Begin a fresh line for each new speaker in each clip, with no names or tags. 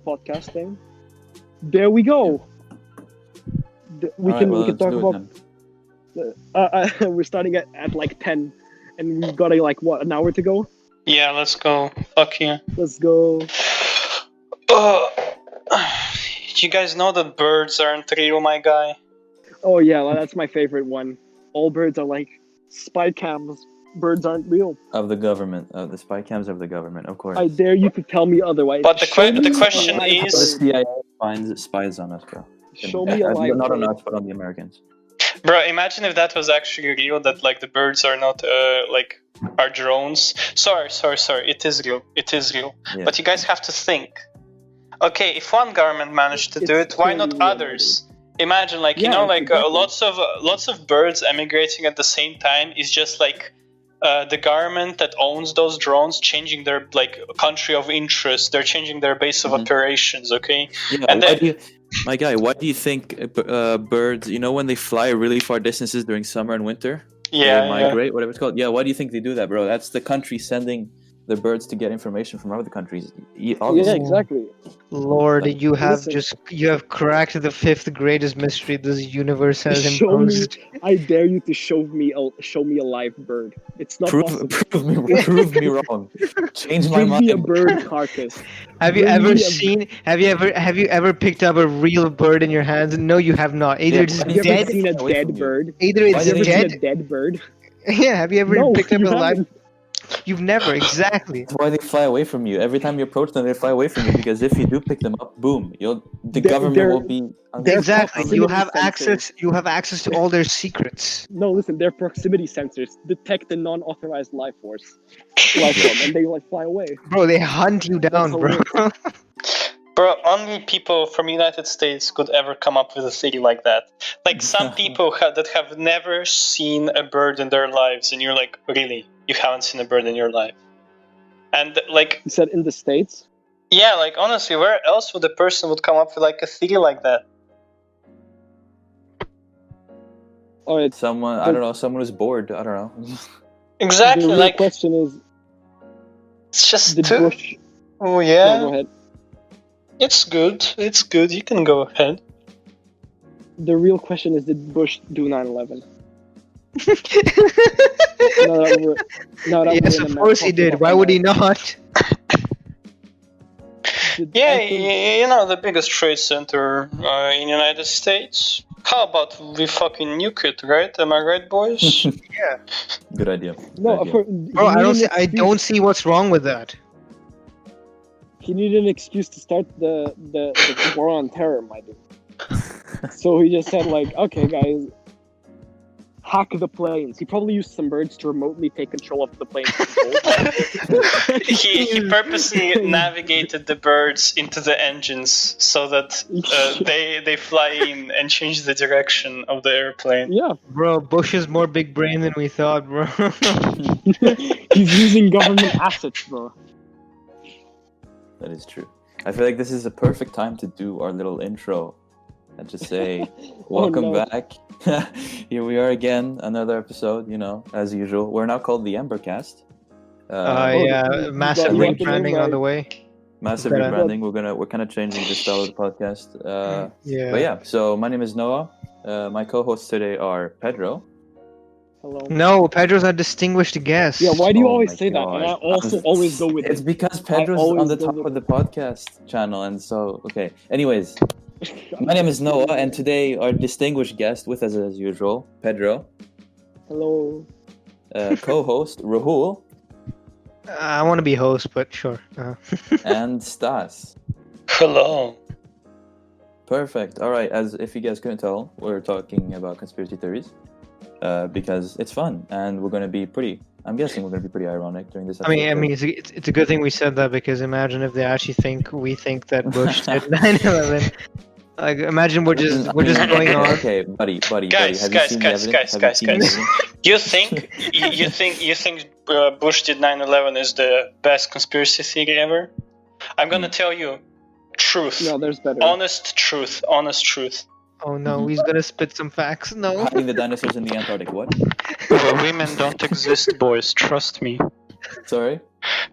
podcast thing. There we go. We can talk about. We're starting at like 10, and we've got like an hour to go.
Yeah, let's go. Fuck yeah.
Let's go.
You guys know that birds aren't real, my guy?
Oh yeah, well, that's my favorite one. All birds are like spy cams. Birds aren't real.
Of the government. The spy cams of the government, of course.
I dare you to tell me otherwise.
But the question is...
The CIA finds spies on us, bro.
Show me a live
Not
bird.
on us, but on the Americans.
Bro, imagine if that was actually real, that like the birds are not are drones. Sorry, it is real.
Yeah.
But you guys have to think. Okay, if one government managed to do it, why not
totally
others? Imagine lots of birds emigrating at the same time is just like the government that owns those drones changing their like country of interest. They're changing their base of operations, okay?
Yeah,
and then
my guy, why do you think birds, when they fly really far distances during summer and winter?
Yeah,
they migrate, whatever it's called. Yeah, why do you think they do that, bro? That's the country sending the birds to get information from other countries.
Yeah, exactly.
Lord, you have cracked the fifth greatest mystery this universe has imposed.
I dare you to show me a live bird. It's not possible.
Prove me wrong. Change my mind.
Give me a bird carcass.
Have you ever picked up a real bird in your hands? No, you have not. Either it's
Have you
dead.
ever seen a dead bird?
Either it's
Have you ever
dead.
seen a dead bird?
Yeah, have you ever picked up
you
a live?
haven't.
You've never, exactly.
That's why they fly away from you. Every time you approach them, they fly away from you, because if you do pick them up, boom, the government will be...
Exactly. You have
sensors.
access to all their secrets.
No, listen, their proximity sensors detect the non-authorized life form, and they like fly away.
Bro, they hunt you down, bro.
Bro, only people from United States could ever come up with a theory like that. Like some people that have never seen a bird in their lives, and you're like, really? You haven't seen a bird in your life? And like...
You said in the States?
Yeah, like honestly, where else would a person would come up with like a theory like that?
Oh, it's
someone, I don't know, someone who's bored, I don't know.
Exactly,
the real
like...
question is...
It's just
Did
too...
Bush...
Oh, yeah.
No, go ahead.
It's good, you can go ahead.
The real question is, did Bush do 9/11?
Yes, of course he did. Why would he not?
Yeah, the biggest trade center in United States. How about we fucking nuke it, right? Am I right, boys?
Yeah.
Good idea.
No,
bro, I don't see what's wrong with that.
He needed an excuse to start the war on terror, my dude. So he just said, like, okay, guys, hack the planes. He probably used some birds to remotely take control of the planes.
he purposely navigated the birds into the engines so that they fly in and change the direction of the airplane.
Yeah.
Bro, Bush is more big brain than we thought, bro.
He's using government assets, bro.
That is true. I feel like this is a perfect time to do our little intro and just say, welcome back. Here we are again, another episode, as usual. We're now called the Embercast.
Yeah, massive rebranding on the way.
Massive rebranding. We're kind of changing the style of the podcast.
Yeah.
But yeah, so my name is Noah. My co-hosts today are Pedro.
Hello.
No, Pedro's a distinguished guest.
Yeah, why do you always say
God.
that? And I also always go with it.
It's because Pedro's on the top of the podcast channel, and so, okay. Anyways, my name is Noah, and today our distinguished guest with us as usual, Pedro.
Hello.
Co-host, Rahul.
I want to be host, but sure.
And Stas.
Hello.
Perfect. All right, as if you guys couldn't tell, we're talking about conspiracy theories. Because it's fun, and we're going to be pretty ironic during this episode.
I mean, it's a good thing we said that, because imagine if they actually we think that Bush did 9/11. Like, imagine we're just going on.
Okay, buddy.
Guys. You think Bush did 9/11 is the best conspiracy theory ever? I'm gonna tell you, truth.
No, there's better.
Honest truth.
Oh no, he's gonna spit some facts. No.
Hiding the dinosaurs in the Antarctic. What?
Women don't exist, boys. Trust me.
Sorry.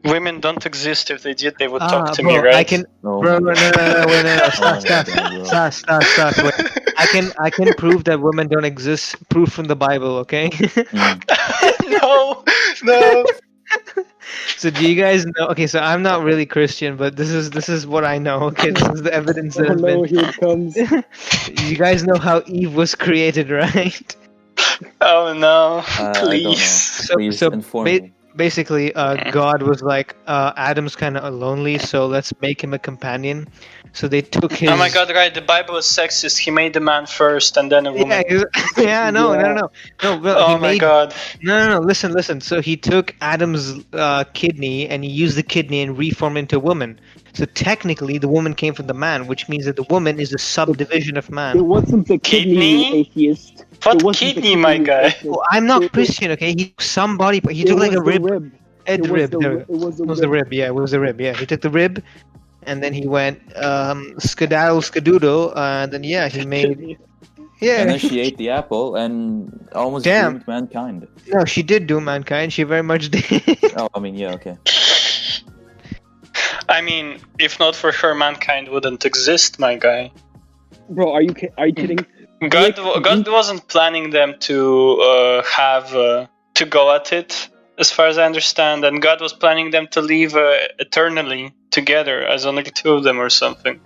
Women don't exist. If they did, they would talk to me,
bro,
right?
I can,
Oh
bro,
my
no,
God.
wait, no,
Oh my God, bro.
stop, wait. I can prove that women don't exist. Proof from the Bible, okay?
Mm.
No.
So do you guys know? Okay, so I'm not really Christian, but this is what I know. Okay, this is the evidence that
Oh
has
no,
been.
here it comes.
You guys know how Eve was created, right?
Oh no.
I don't know.
Please.
Please inform me.
Basically, God was like, Adam's kind of lonely, so let's make him a companion. So they took his.
Oh my God! Right, the Bible is sexist. He made the man first, and then a woman.
Yeah, no. Well,
Oh
he
my
made.
God.
No. Listen. So he took Adam's kidney and he used the kidney and reformed into a woman. So technically, the woman came from the man, which means that the woman is a subdivision of
It
man.
wasn't the kidney,
Kidney?
atheist.
What
It wasn't the
kidney, my guy?
atheist.
Well, I'm not
It-
Christian, okay? He took somebody. He
It
took like
was
a
the
rib.
rib.
The
It was
rib.
the
There.
it was the
It was the
rib.
rib. Yeah, it was the rib. Yeah, he took the rib, and then he went skedaddle skadoodle, and then yeah, he made. Yeah.
And then she ate the apple and almost
Damn.
doomed mankind.
No, she did do mankind. She very much did.
Oh, I mean, yeah, okay.
I mean, if not for her, mankind wouldn't exist, my guy.
Bro, are you kidding?
God wasn't planning them to to go at it, as far as I understand, and God was planning them to live eternally together as only two of them or something.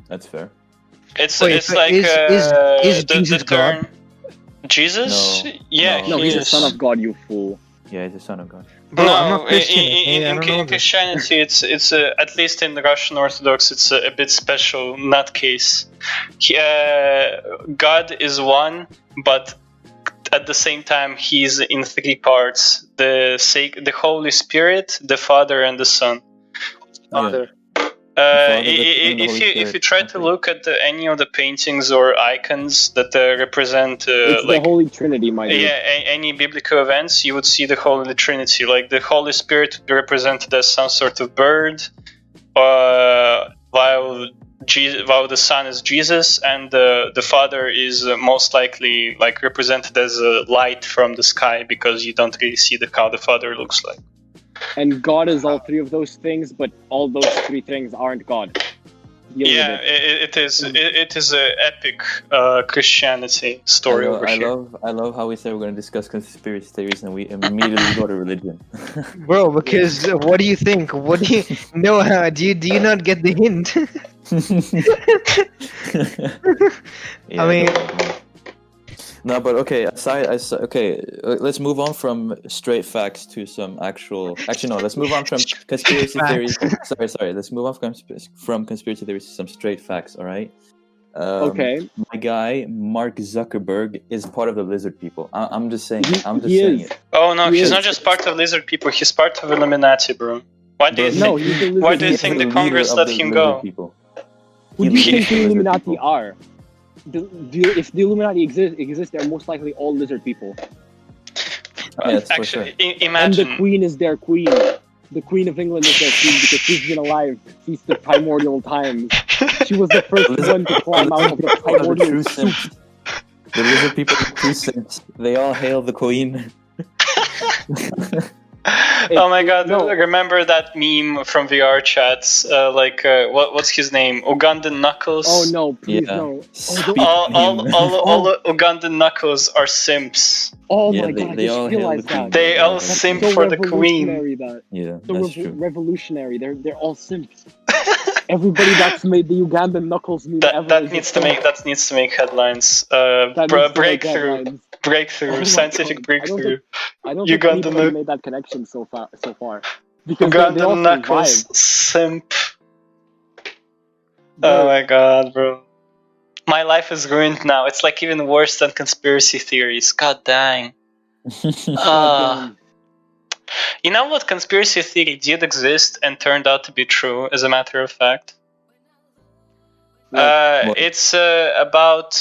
That's fair.
It's
Wait,
it's
so
like
is Jesus
the term. Jesus?
No.
Yeah,
No,
No, he's the
is.
son of God, you fool.
Yeah, he's the son of God.
Bro,
No,
I'm not Christian. okay? I
in
don't know this.
Christianity, it's at least in the Russian Orthodox, it's a bit special nutcase. God is one, but at the same time, he's in three parts: the Holy Spirit, the Father, and the Son.
Yeah.
If
Holy
you try to look at any of the paintings or icons that represent
It's the
like
Holy Trinity, my dude.
any biblical events, you would see the Holy Trinity. Like the Holy Spirit would be represented as some sort of bird, while the Son is Jesus, and the Father is most likely like represented as a light from the sky, because you don't really see how the Father looks like.
And God is all three of those things, but all those three things aren't God. Deal with
Yeah,
it.
it is an epic Christianity story over here.
I love how we said we're going to discuss conspiracy theories and we immediately go to religion.
Bro, because what do you think? What do you know? Do you not get the hint?
Yeah,
I mean-
no. No, but okay. Let's move on from straight facts to some actual. Actually, no. Let's move on from conspiracy theories. Sorry. Let's move on from conspiracy theories to some straight facts. All right.
Okay.
My guy Mark Zuckerberg is part of the lizard people. I'm just saying.
He is.
It.
Oh no,
He
he's
is.
not just part of lizard people. He's part of Illuminati, bro. Why do you
No,
think?
he's the lizard
Why do you
people.
think the
leader
Congress
of
let
the
him
lizard
go?
people.
Who do you
He
think the
leads lizard
Illuminati
people.
are? If the Illuminati exist, they're most likely all lizard people.
Yes, for
Actually,
sure.
And
imagine.
the Queen is their queen. The Queen of England is their queen because she's been alive since the primordial times. She was the first one to climb out of the
People are the
primordial
true
soup.
simps. The lizard people are the true simps. They all hail the queen.
Oh my god,
No.
remember that meme from VR chats? What's his name? Ugandan Knuckles?
Oh no, please
Yeah.
no.
Speak
All
him.
Ugandan Knuckles are simps.
Oh
Yeah,
my god, I
they
just
all hail
realized
the queen.
that.
They all
That's
simp
so
for the queen.
revolutionary, that.
Yeah,
So
that's true.
revolutionary. They're all simps. Everybody that's made the Ugandan Knuckles meme ever
That
is
needs
a
to
simp.
needs to make headlines.
That needs to make
Breakthrough,
headlines.
breakthrough,
Oh my
scientific
God.
breakthrough.
I don't think
Ugandan
anybody
Knuck-
made that connection so far. Because they all
Ugandan Knuckles
survived.
simp.
Bro,
Oh my god, bro. My life is ruined now. It's like even worse than conspiracy theories. God dang.
goddamn.
You know what conspiracy theory did exist and turned out to be true, as a matter of fact?
What?
It's about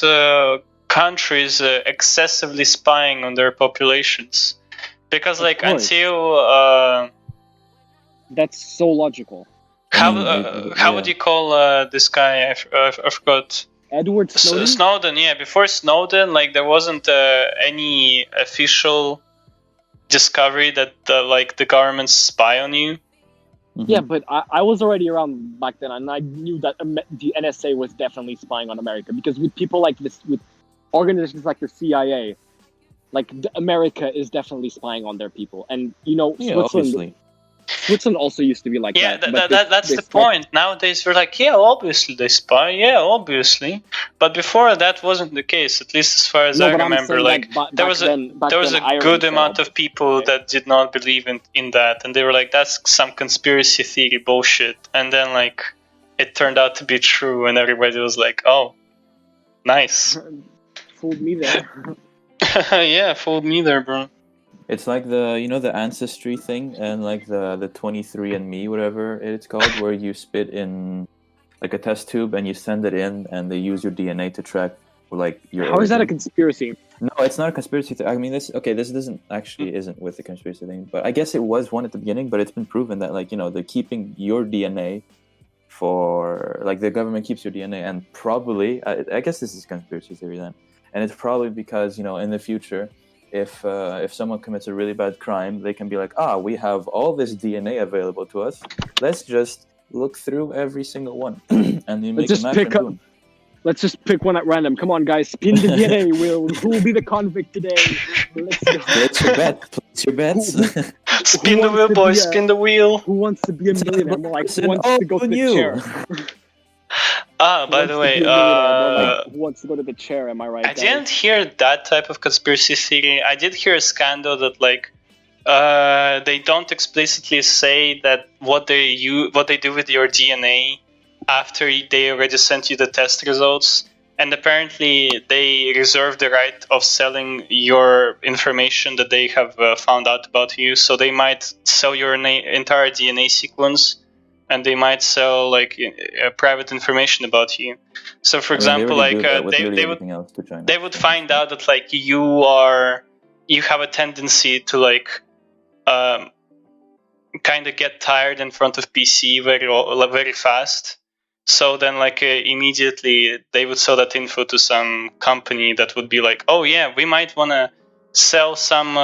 countries excessively spying on their populations. Because,
Of
like,
course.
until...
That's so logical.
how
I mean,
how
yeah.
would you call this guy? I forgot.
Edward Snowden?
Snowden, yeah. Before Snowden, like there wasn't any official discovery that the governments spy on you.
Yeah, but I was already around back then, and I knew that the NSA was definitely spying on America, because with people like this, with organizations like the CIA, like America is definitely spying on their people, and Switzerland also used to be like
yeah,
that.
That's the point. Nowadays, we're like, yeah, obviously they spy, yeah, obviously. But before that wasn't the case, at least as far as I remember. Like there was a good amount of people that did not believe in that, and they were like, that's some conspiracy theory bullshit. And then like it turned out to be true, and everybody was like, oh, nice.
Fooled me there.
Yeah, fooled me there, bro.
It's like the ancestry thing and like the 23andMe, whatever it's called, where you spit in like a test tube and you send it in and they use your DNA to track like your.
How is that a conspiracy?
No, it's not a conspiracy thing. I mean, this isn't with the conspiracy thing, but I guess it was one at the beginning. But it's been proven that like they're keeping your DNA for like the government keeps your DNA, and probably I guess this is conspiracy theory then, and it's probably because in the future. If someone commits a really bad crime, they can be like, we have all this DNA available to us. Let's just look through every single one and you make a match.
Let's just pick one at random. Come on, guys, spin the DNA wheel. Who will be the convict today? Let's go.
Place your bets.
Spin the wheel, boys. Spin the wheel.
Who wants to be a millionaire? More like, who wants to go to the chair?
By the way,
who wants to go to the chair? Am I right?
I didn't hear that type of conspiracy theory. I did hear a scandal that like they don't explicitly say that what they do with your DNA after they already sent you the test results, and apparently they reserve the right of selling your information that they have found out about you. So they might sell your entire DNA sequence. And they might sell like private information about you. So, for example, like they would find out that like you have a tendency to like kind of get tired in front of PC very fast. So then like immediately they would sell that info to some company that would be like, oh yeah, we might want to sell some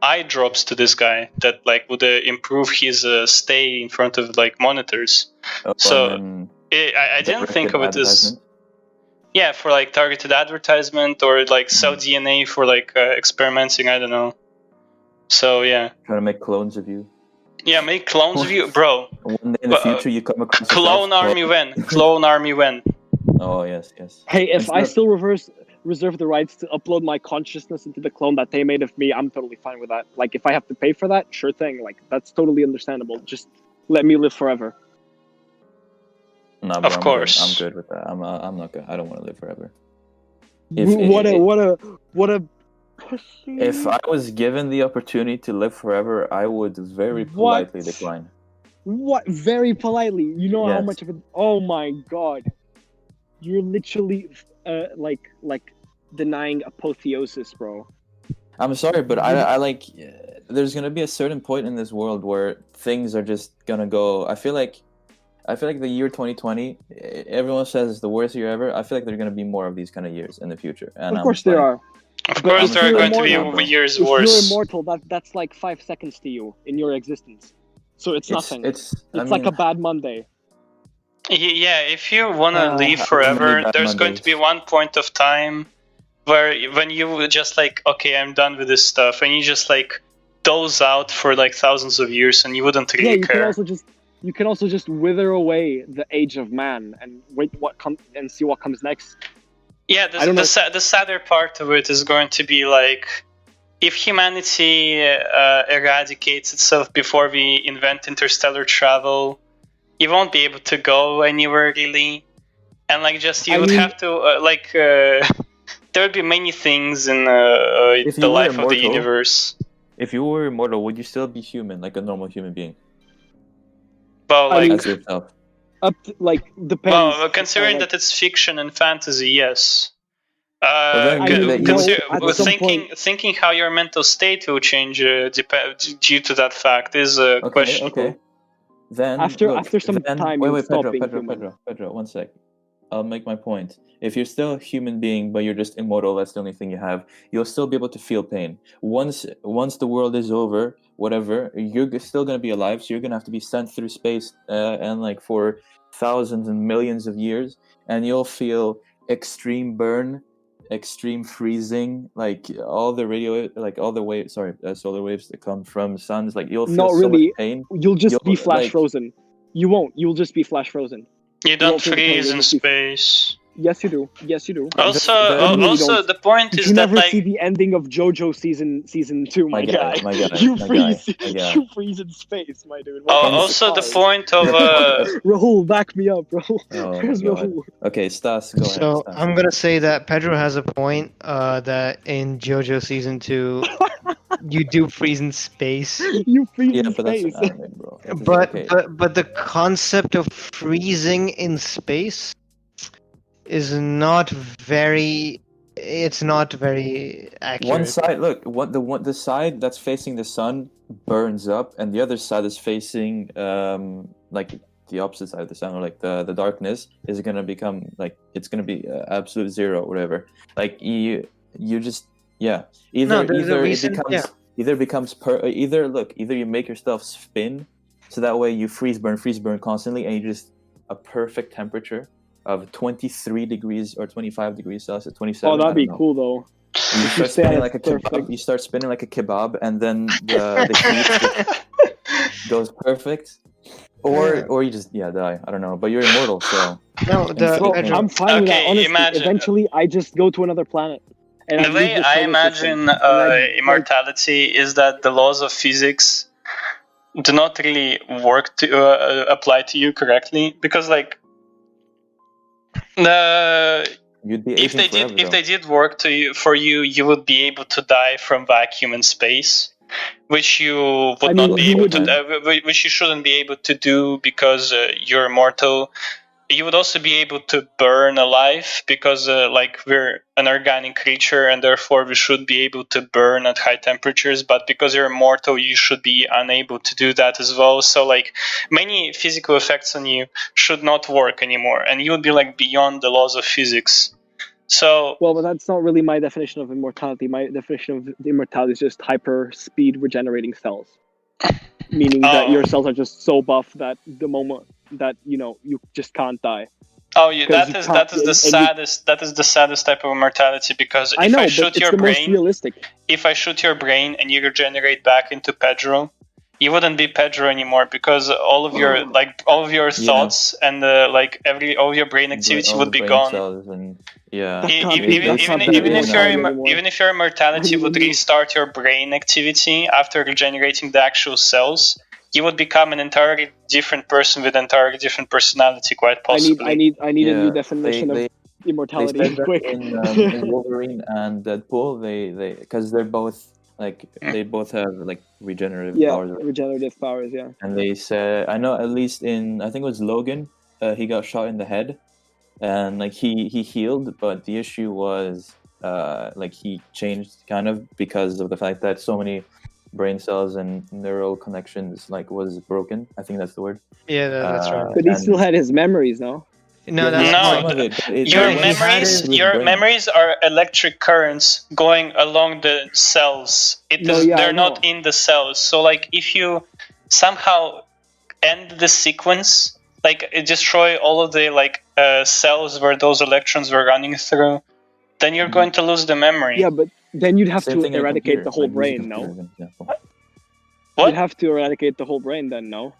eye drops to this guy that like would improve his stay in front of like monitors. So I didn't think of it as for like targeted advertisement or like sell DNA for like experimenting. I don't know. So yeah,
trying to make clones of you.
Yeah, make clones of you, bro.
One day in the future, you come across
clone army when. Clone army when.
Oh yes.
Hey, if I still reserve the rights to upload my consciousness into the clone that they made of me, I'm totally fine with that. Like, if I have to pay for that, sure thing. Like, that's totally understandable. Just let me live forever.
No,
of course,
I'm good with that. I'm not good. I don't want to live forever.
What a pussy.
If I was given the opportunity to live forever, I would very politely decline.
What? Very politely? You know how much of it? Oh my god! You're literally like denying apotheosis, bro.
I'm sorry, but I like. There's gonna be a certain point in this world where things are just gonna go. I feel like the year 2020. Everyone says it's the worst year ever. I feel like there are gonna be more of these kind of years in the future. And
of course there are.
Of course there are going to be years worse.
If you're immortal, that's like 5 seconds to you in your existence. So it's nothing. It's like a bad Monday.
Yeah, if you want to live forever, there's going to be one point of time when you just like, okay, I'm done with this stuff, and you just like doze out for like thousands of years, and you wouldn't really care.
You can also just wither away the age of man and wait and see what comes next.
Yeah, the sadder part of it is going to be like, if humanity eradicates itself before we invent interstellar travel, you won't be able to go anywhere really, and like just you would have to there would be many things in the life of the universe.
If you were immortal, would you still be human, like a normal human being?
Well, like
as yourself.
Depends.
Well, considering that it's fiction and fantasy, yes. Thinking how your mental state will change due to that fact is questionable.
Okay. Then
after some time,
wait, Pedro, 1 sec. I'll make my point. If you're still a human being, but you're just immortal, that's the only thing you have. You'll still be able to feel pain. Once the world is over, whatever, you're still gonna be alive. So you're gonna have to be sent through space, and like for thousands and millions of years, and you'll feel extreme burn, extreme freezing, like all the solar waves that come from suns. Like you'll feel
Not
so
really.
much pain.
You'll just be
You'll,
flash
like-
frozen. You won't. You'll just be flash frozen.
You don't
won't feel the pain,
freeze
you'll
in
just be-
space.
Yes, you do. Yes, you do.
Also,
the-
also the point
Did
is
you
that
never
like
see the ending of JoJo season 2, my guy?
my guy,
You
my
freeze.
guy, my guy.
You freeze in space, my dude. What kind of
also the
surprise?
point of
Rahul, back me up, bro.
Oh my
Where's
God.
Rahul?
Okay, Stas, go ahead.
So
Stas.
I'm gonna say that Pedro has a point. That in JoJo season 2, you do freeze in space.
You freeze
Yeah,
in
but that's
space.
an anime, bro. That is
But
okay.
but the concept of freezing in space is not very. It's not very accurate.
One side, look, the side that's facing the sun burns up, and the other side is facing like the opposite side of the sun, or like the darkness is gonna become like it's gonna be absolute zero, whatever. Like you just either
No, there's a
either
reason-
it becomes either you make yourself spin, so that way you freeze burn constantly, and you just a perfect temperature of 23 degrees or 25 degrees Celsius, 27.
Oh, that'd
I
be
don't know.
cool though.
You
If
start
you say
spinning
that's
like a
perfect.
kebab. You start spinning like a kebab, and then the heat just goes perfect. Or you just die. I don't know. But you're immortal, so
No, the
Bro,
Pedro,
I'm fine with that.
Okay,
Honestly,
imagine-
eventually I just go to another planet. And
the
I
way
leave the
I
solar
imagine
system, and I, like,
immortality is that the laws of physics do not really work to apply to you correctly, because like
you'd be
if
aging
they
forever,
did if
though.
they did work for you, you would be able to die from vacuum in space, which you would
I
not
mean,
be
you
able to
wouldn't.
which you shouldn't be able to do because you're immortal. You would also be able to burn alive because like we're an organic creature, and therefore we should be able to burn at high temperatures, but because you're immortal you should be unable to do that as well. So like many physical effects on you should not work anymore, and you would be like beyond the laws of physics. So
Well, but that's not really my definition of immortality. My definition of immortality is just hyper speed regenerating cells, meaning that
Oh.
your cells are just so buff that the moment that you just can't die.
that
Because
is
you
that is the
can't-
saddest type of immortality, because
I
if
know,
I
but
shoot
it's
your
the most
brain,
realistic.
if I shoot your brain and you regenerate back into Pedro, you wouldn't be Pedro anymore, because all of your thoughts and all of your brain activity
All
would
the
be
brain
gone.
cells and yeah.
That
E-
can't
e-
be-
Even
that's not
be
even if
immortality
anymore.
your immortality
What
would
do you mean?
restart your brain activity after regenerating the actual cells, you would become an entirely different person with entirely different personality, quite possibly.
I need a
Yeah,
new definition
they
of immortality.
said that
Quick.
in Wolverine and Deadpool. They because they're both they both have like regenerative
Yeah,
powers.
regenerative powers. Yeah.
And they said, I know at least I think it was Logan, he got shot in the head, and like he healed, but the issue was like he changed kind of because of the fact that so many brain cells and neural connections like was broken. I think that's the word.
yeah, that's right.
But he
And-
still had his memories, no?
No,
Yeah,
that's
he
No,
had
fine.
some of it, but it-
Your
it wasn't
memories,
to his
your
brain.
memories are electric currents going along the cells. They're
I
not
know.
in the cells. So, like, if you somehow end the sequence, like destroy all of the cells where those electrons were running through, then you're
Mhm.
going to lose the memory.
Yeah, but then you'd have
Same
to
thing in a
eradicate
computer,
the whole
like using
brain, no?
computers as an example.
What?
You'd have to eradicate the whole brain then, no?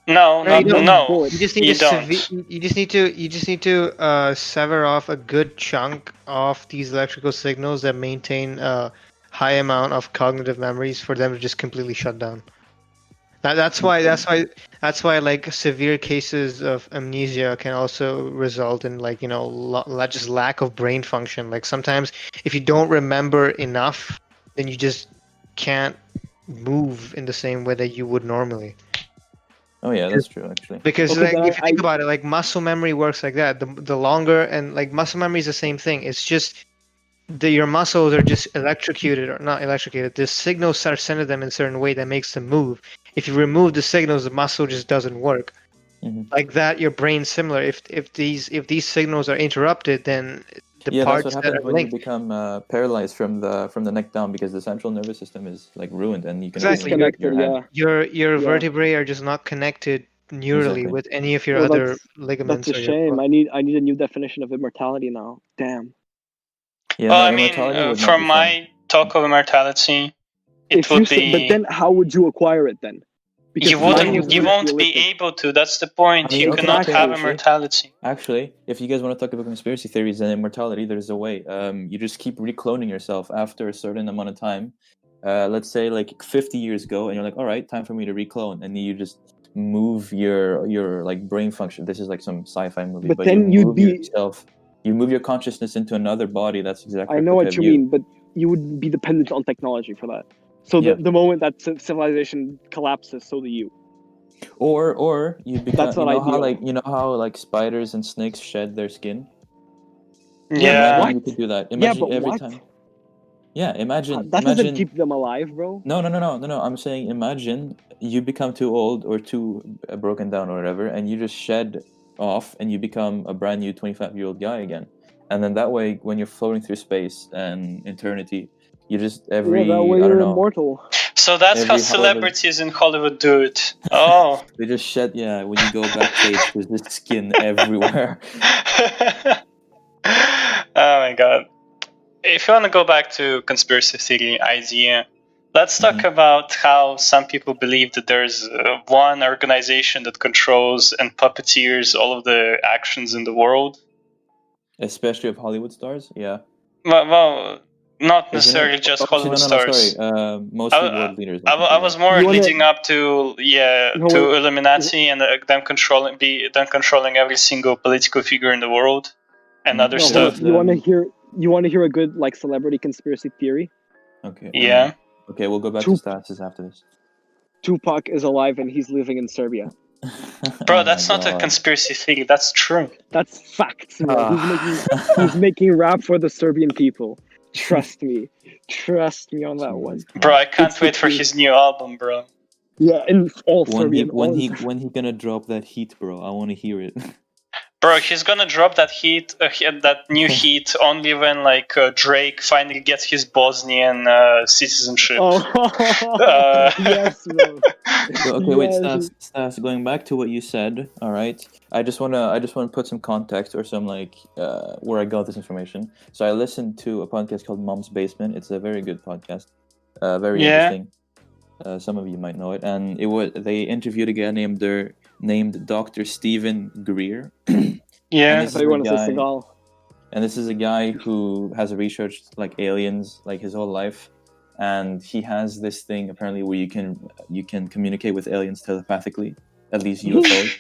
No,
No, you don't.
no.
You just need
You
to
don't.
you just need to sever off a good chunk of these electrical signals that maintain a high amount of cognitive memories for them to just completely shut down. That's why like severe cases of amnesia can also result in just lack of brain function. Like sometimes if you don't remember enough, then you just can't move in the same way that you would normally.
Oh yeah, that's true actually.
Because
Okay,
like,
but
if you think about it, like muscle memory works like that. The longer and like muscle memory is the same thing. It's just your muscles are just electrocuted or not electrocuted. The signals are sent to them in a certain way that makes them move. If you remove the signals, the muscle just doesn't work.
Mhm.
like that, your brain's similar. If these signals are interrupted, then the
Yeah, that's
parts
what
that
happens
are
when you
linked.
become paralyzed from the neck down, because the central nervous system is like ruined, and you can
Exactly.
only
Disconnected.
your head.
Yeah.
Your
Yeah.
vertebrae are just not connected neurally
Exactly.
with any of your
Well,
other
that's
ligaments
a
or your
shame. I need a new definition of immortality now. Damn.
Yeah,
Well,
no,
I mean,
immortality would not
from
be fun.
my talk of immortality, it
If you
would
say, but
be.
then how would you acquire it then?
You
mine
wouldn't.
was
You
less
won't be
realistic.
able to. That's the point.
I mean,
You
okay,
cannot
okay,
have
Exactly.
immortality.
Actually, if you guys want to talk about conspiracy theories and immortality, there's a way. You just keep recloning yourself after a certain amount of time. Let's say like 50 years ago, and you're like, all right, time for me to reclone, and you just move your like brain function. This is like some sci-fi movie,
But
but
then
you
you'd
move
be.
yourself, you move your consciousness into another body that's exact
I know
replica
what
of
you mean, but you would be dependent on technology for that. So
Yeah.
the moment that civilization collapses, so do you.
Or you become.
That's
You
not
know how
ideal.
like spiders and snakes shed their skin.
Yeah, but
Yeah.
what?
Imagine you could do that.
Yeah,
Imagine
but
every
what?
time. Yeah, imagine.
That doesn't keep them alive, bro.
No. I'm saying, imagine you become too old or too broken down or whatever, and you just shed off, and you become a brand new 25-year-old guy again. And then that way, when you're floating through space and eternity, you just
Yeah, that way
I
you're
don't know,
immortal.
So that's how
every however
celebrities in Hollywood do it. Oh.
they just shed. Yeah, when you go backstage, there's this skin everywhere.
Oh my god. If you want to go back to conspiracy theory idea, let's talk about how some people believe that there's one organization that controls and puppeteers all of the actions in the world.
Especially of Hollywood stars. Yeah.
Well, not
Isn't
necessarily
it?
just
Oh, actually,
Hollywood
no,
stars.
sorry. Mostly world leaders. I can
I
do
was
that.
more
You wanna-
leading up to
No, wait.
Illuminati and them controlling every single political figure in the world and other
No, hold
stuff.
up. You want to hear a good like celebrity conspiracy theory?
Okay.
Yeah.
Okay, we'll go back
Two-
to statuses after this.
Tupac is alive and he's living in Serbia.
Bro,
Oh
that's
my
not a
God.
conspiracy theory. That's true.
That's facts, bro.
Ah.
He's making rap for the Serbian people. Trust me on that one.
Jesus
Bro, I
Christ.
can't
It's the
wait for
truth.
his new album, bro.
Yeah, and all
When
Serbian.
when he gonna drop that heat, bro? I want to hear it.
Bro, he's gonna drop that that new heat only when like Drake finally gets his Bosnian citizenship.
Yes, bro.
So, okay, wait,
Yes.
Stas. Going back to what you said. All right, I just wanna put some context or some like where I got this information. So I listened to a podcast called Mom's Basement. It's a very good podcast. Very interesting. Some of you might know it, and they interviewed a guy named Dr. Stephen Greer.
Yeah.
I thought you wanted to say Seagal.
And this is a guy who has researched like aliens like his whole life, and he has this thing apparently where you can communicate with aliens telepathically, at least UFOs.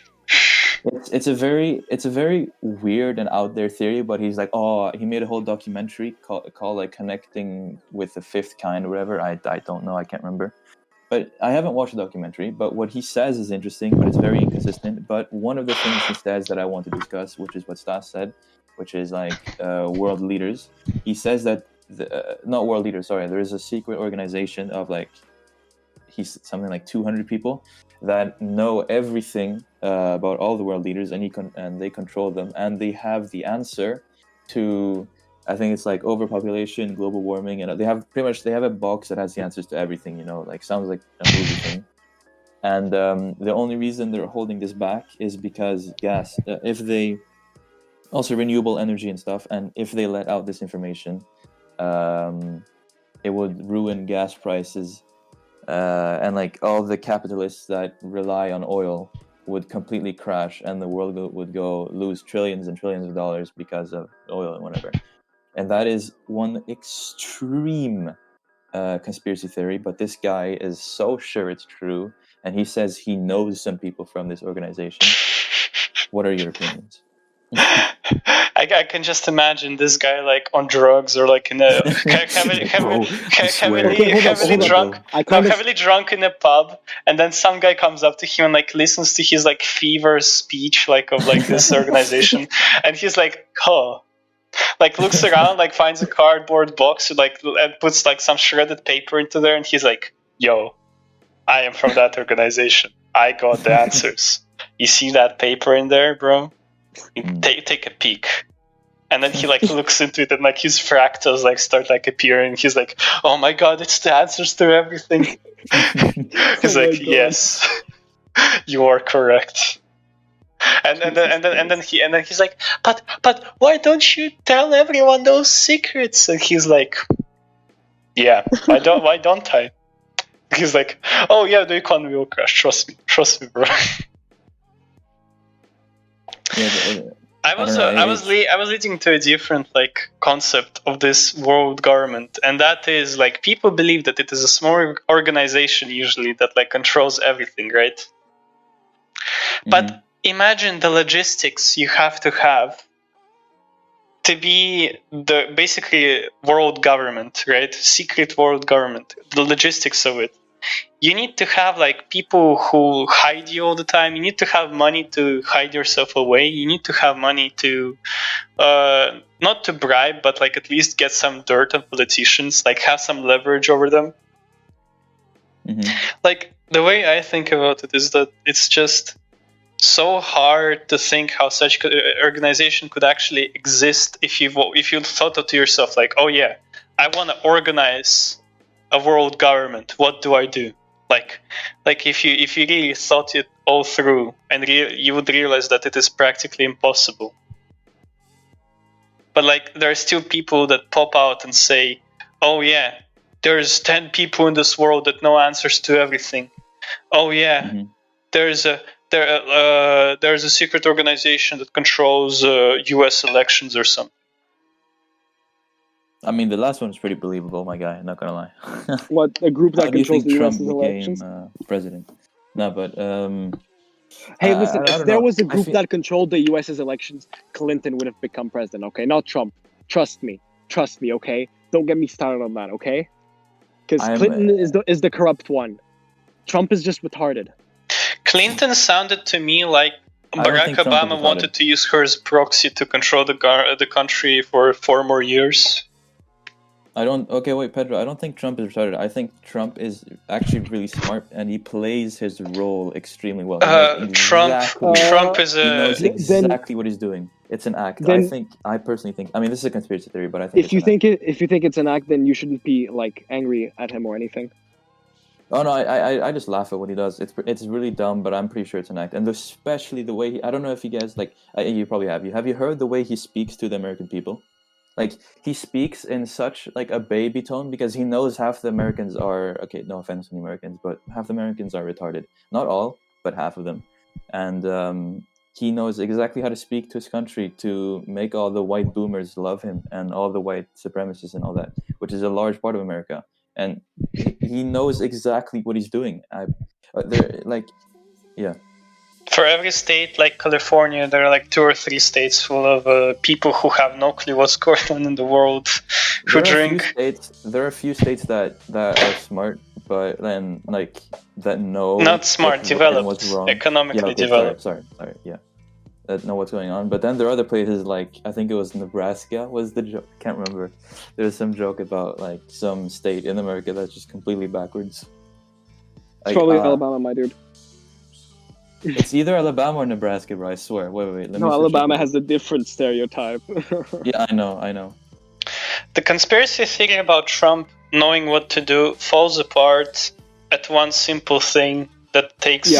It's a very weird and out there theory, but he's like, he made a whole documentary called like Connecting with the Fifth Kind or whatever. I don't know, I can't remember. But I haven't watched the documentary, but what he says is interesting, but it's very inconsistent. But one of the things he says that I want to discuss, which is what Stas said, which is like world leaders. He says that, not world leaders, sorry, there is a secret organization of like, he's something like 200 people that know everything about all the world leaders, and they control them, and they have the answer to, I think it's like overpopulation, global warming, and they have a box that has the answers to everything. Like sounds like a movie thing. And the only reason they're holding this back is because gas. If they also renewable energy and stuff, and if they let out this information, it would ruin gas prices, and like all the capitalists that rely on oil would completely crash, and the world would lose trillions and trillions of dollars because of oil and whatever. And that is one extreme conspiracy theory, but this guy is so sure it's true, and he says he knows some people from this organization. What are your opinions?
I can just imagine this guy like on drugs or like in a heavily drunk in a pub, and then some guy comes up to him and like listens to his like fever speech like of like this organization, and he's like, like looks around, like finds a cardboard box and puts like some shredded paper into there, and he's like, yo, I am from that organization. I got the answers. you see that paper in there, bro? Take a peek. And then he like looks into it, and like his fractals like start like appearing. He's like, "Oh my god, it's the answers to everything." He's
Oh my
like,
God.
"Yes, you are correct." And then he's like, "But why don't you tell everyone those secrets?" And he's like, "Yeah, why don't I?" He's like, "Oh yeah, the economy will crash. Trust me, bro."
Yeah,
I was leading to a different like concept of this world government, and that is like people believe that it is a small organization usually that like controls everything, right? But imagine the logistics you have to be the basically world government, right? Secret world government. The logistics of it. You need to have like people who hide you all the time. You need to have money to hide yourself away. You need to have money to not to bribe, but like at least get some dirt on politicians, like have some leverage over them. Like the way I think about it is that it's just so hard to think how such organization could actually exist if you thought to yourself like, oh yeah, I want to organize a world government. What do I do? Like if you really thought it all through, and you would realize that it is practically impossible. But like there are still people that pop out and say, oh yeah, there's 10 people in this world that know answers to everything. Oh yeah, there's a secret organization that controls U.S. elections or something.
I mean, the last one is pretty believable, my guy. Not gonna lie.
What, a group that
How do you
controls
think
the
Trump
U.S.'s
became
elections?
president? No, but
Hey, listen,
I
if
don't
there
know.
was a
I
group
feel-
that controlled the U.S.'s elections, Clinton would have become president, okay? Not Trump. Trust me, okay? Don't get me started on that, okay? Because Clinton is the corrupt one. Trump is just retarded.
Clinton sounded to me like
I don't
Barack
think Trump is
Obama
retarded.
wanted to use her as proxy to control the country for 4 more years.
Okay, wait, Pedro. I don't think Trump is retarded. I think Trump is actually really smart, and he plays his role extremely well. He knows exactly.
Trump is
He knows
a.
exactly what he's doing. It's an act. I personally think. I mean, this is a conspiracy theory, but I think
if you think it's an act, then you shouldn't be like angry at him or anything.
Oh no, I just laugh at what he does. It's really dumb, but I'm pretty sure it's an act. And especially the way I don't know if you guys like. You probably have. Have you heard the way he speaks to the American people? Like he speaks in such like a baby tone because he knows half the Americans are okay. No offense to the Americans, but half the Americans are retarded. Not all, but half of them. And he knows exactly how to speak to his country to make all the white boomers love him and all the white supremacists and all that, which is a large part of America. And he knows exactly what he's doing.
For every state like California, there are like 2 or 3 states full of people who have no clue what's going on in the world, who drink.
There are a few states that are smart, but then like that know
not smart, developed,
what's wrong.
economically developed.
Sorry, yeah. That know what's going on. But then there are other places like I think it was Nebraska was the joke. Can't remember. There was some joke about like some state in America that's just completely backwards.
It's probably Alabama, my dude.
It's either Alabama or Nebraska, bro. I swear. Wait.
No, Alabama has a different stereotype.
Yeah, I know.
The conspiracy theory about Trump knowing what to do falls apart at one simple thing that takes,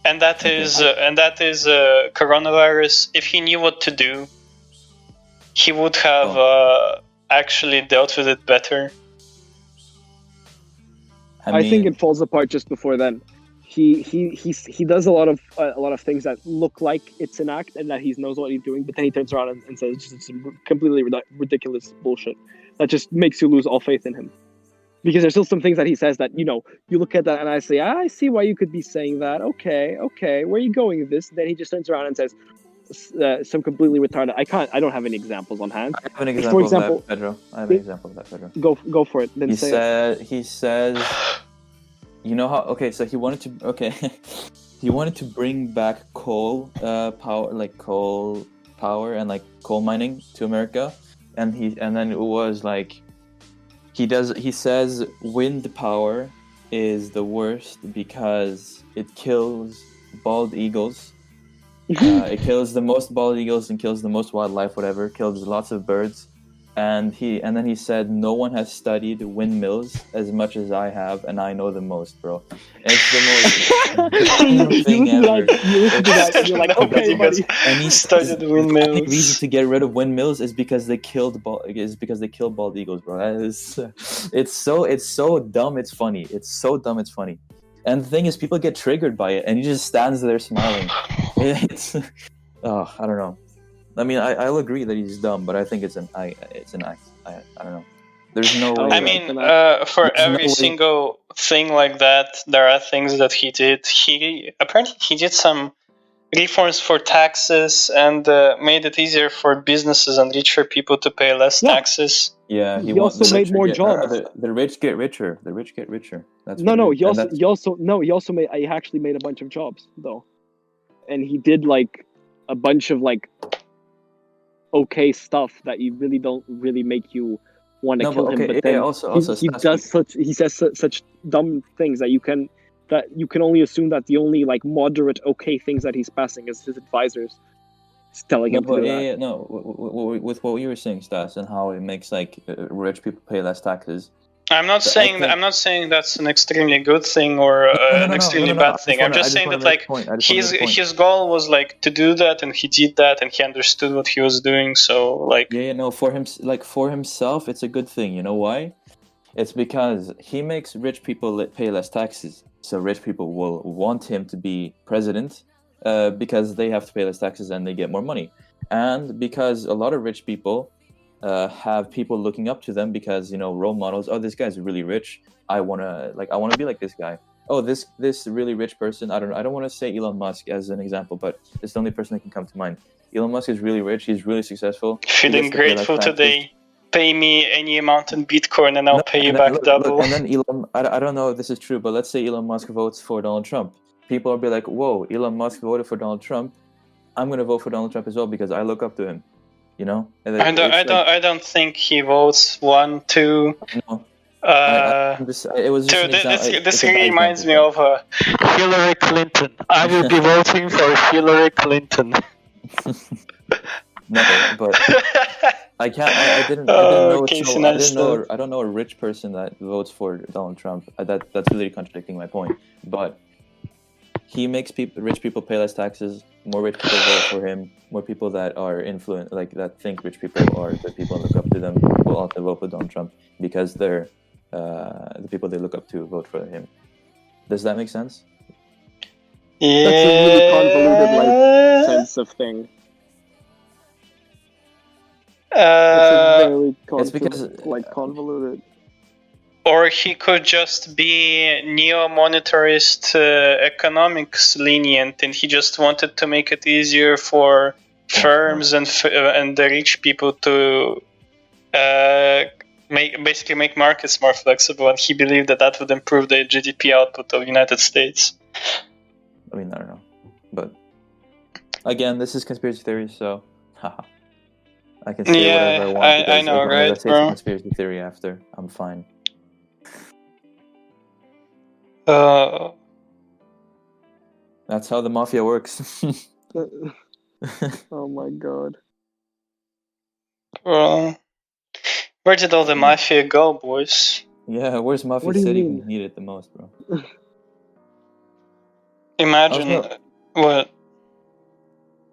and that is coronavirus. If he knew what to do, he would have actually dealt with it better.
I think it falls apart just before then. He does a lot of things that look like it's an act and that he knows what he's doing, but then he turns around and says it's completely ridiculous bullshit that just makes you lose all faith in him. Because there's still some things that he says that, you know, you look at that and I say, I see why you could be saying that. Okay, where are you going with this? Then he just turns around and says some completely retarded. I don't have any examples on hand.
I have an example of that, Pedro.
Go for it. Then
he says. You know how? Okay, so he wanted to bring back coal power and like coal mining to America, and then it was like he says wind power is the worst because it kills bald eagles. It kills the most bald eagles and kills the most wildlife, whatever. Kills lots of birds, and then he said, "No one has studied windmills as much as I have, and I know the most, bro." It's the most dumb thing ever.
You listen to that, and you're like, okay,
Nobody
buddy.
And he
studied
says the
windmills.
only reason to get rid of windmills is because they killed bald eagles, bro. That is, it's so dumb. It's funny. It's so dumb. It's funny. And the thing is, people get triggered by it, and he just stands there smiling. It's, oh, I don't know. I mean, I'll agree that he's dumb, but I think it's an act. I don't know. There's no way.
I
Okay.
mean, for
There's no
every
way-
single thing like that, there are things that he did. He did some reforms for taxes and made it easier for businesses and richer people to pay less
Yeah.
taxes.
Yeah,
He
wants
also
the
made
richer
more
get-
jobs.
The rich get richer. The rich get richer. That's
No,
what
no.
it is.
He
And
also
that's-
he actually made a bunch of jobs though, and he did like a bunch of like okay stuff that you really don't really make you want to
No,
kill
but
him.
okay,
But then
yeah, also
he
Stas,
says such dumb things that you can only assume that the only like moderate okay things that he's passing is his advisors telling
No,
him to
but
do
yeah,
that.
yeah, no. With what you were saying, Stas, and how it makes like rich people pay less taxes.
I'm not
But I
saying
think-
I'm not saying that's an extremely good thing or an extremely bad thing. I'm just saying that like his goal was like to do that, and he did that, and he understood what he was doing. So like,
Yeah, no, for himself, it's a good thing. You know why? It's because he makes rich people pay less taxes, so rich people will want him to be president, because they have to pay less taxes and they get more money, and because a lot of rich people have people looking up to them because role models. Oh, this guy's really rich. I wanna be like this guy. Oh, this really rich person. I don't want to say Elon Musk as an example, but it's the only person that can come to mind. Elon Musk is really rich. He's really successful.
feeling grateful today. Pay me any amount in Bitcoin, and I'll pay you back double.
And then Elon, I don't know if this is true, but let's say Elon Musk votes for Donald Trump. People will be like, "Whoa, Elon Musk voted for Donald Trump. I'm gonna vote for Donald Trump as well because I look up to him." And
I don't think he votes 1, 2.
No,
It
was just
this really reminds me of Hillary Clinton. I will be voting for Hillary Clinton.
No, but I can't. I didn't know.
Casey
I don't know a rich person that votes for Donald Trump. That's really contradicting my point. But he makes rich people pay less taxes. More rich people vote for him. More people that are influenced, like that think rich people are the people that look up to them, will also vote for Donald Trump because they're the people they look up to vote for him. Does that make sense?
Yeah.
That's a really convoluted like sense of thing. That's a very convoluted.
Or he could just be neo-monetarist economics lenient, and he just wanted to make it easier for firms and the rich people to make markets more flexible, and he believed that would improve the GDP output of the United States.
I mean, I don't know, but again, this is conspiracy theory, so haha. I can say whatever I want.
I know, right,
I say
bro?
it's a conspiracy theory after, I'm fine. That's how the mafia works.
Oh my god.
Well, where did all the mafia go, boys?
Yeah, where's Mafia
What do you
City
mean?
when you need it the most, bro?
Imagine what?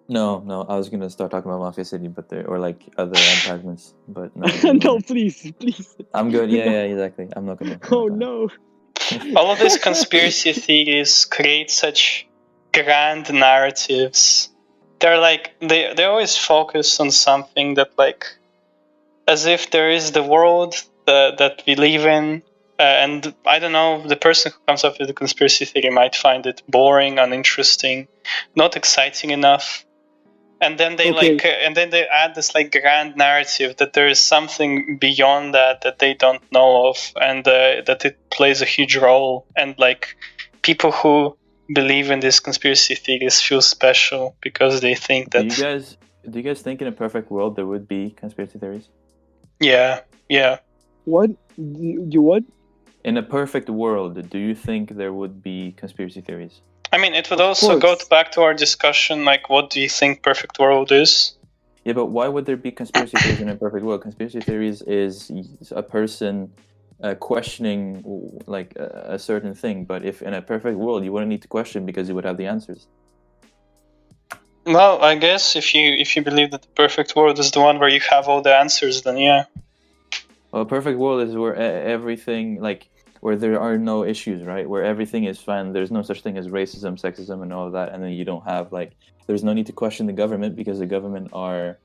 No, I was gonna start talking about Mafia City, but or like other antagonists, but no.
No, please.
I'm good. Yeah, exactly. I'm not gonna.
Oh no.
All of these conspiracy theories create such grand narratives. They're like they always focus on something that like, as if there is the world that we live in, and I don't know, the person who comes up with the conspiracy theory might find it boring, uninteresting, not exciting enough. And then they they add this like grand narrative that there is something beyond that they don't know of, and that it plays a huge role. And like people who believe in these conspiracy theories feel special because they think that.
Do you guys think in a perfect world there would be conspiracy theories?
Yeah.
What? You what?
In a perfect world, do you think there would be conspiracy theories?
I mean, it would
Of
also go
course.
back to our discussion, like, what do you think perfect world is?
Yeah, but why would there be conspiracy theories in a perfect world? Conspiracy theories is a person questioning like a certain thing. But if in a perfect world, you wouldn't need to question because you would have the answers.
Well, I guess if you believe that the perfect world is the one where you have all the answers, then yeah.
Well, a perfect world is where everything, like, where there are no issues, right? Where everything is fine. There's no such thing as racism, sexism, and all of that. And then you don't have, like, there's no need to question the government because the government are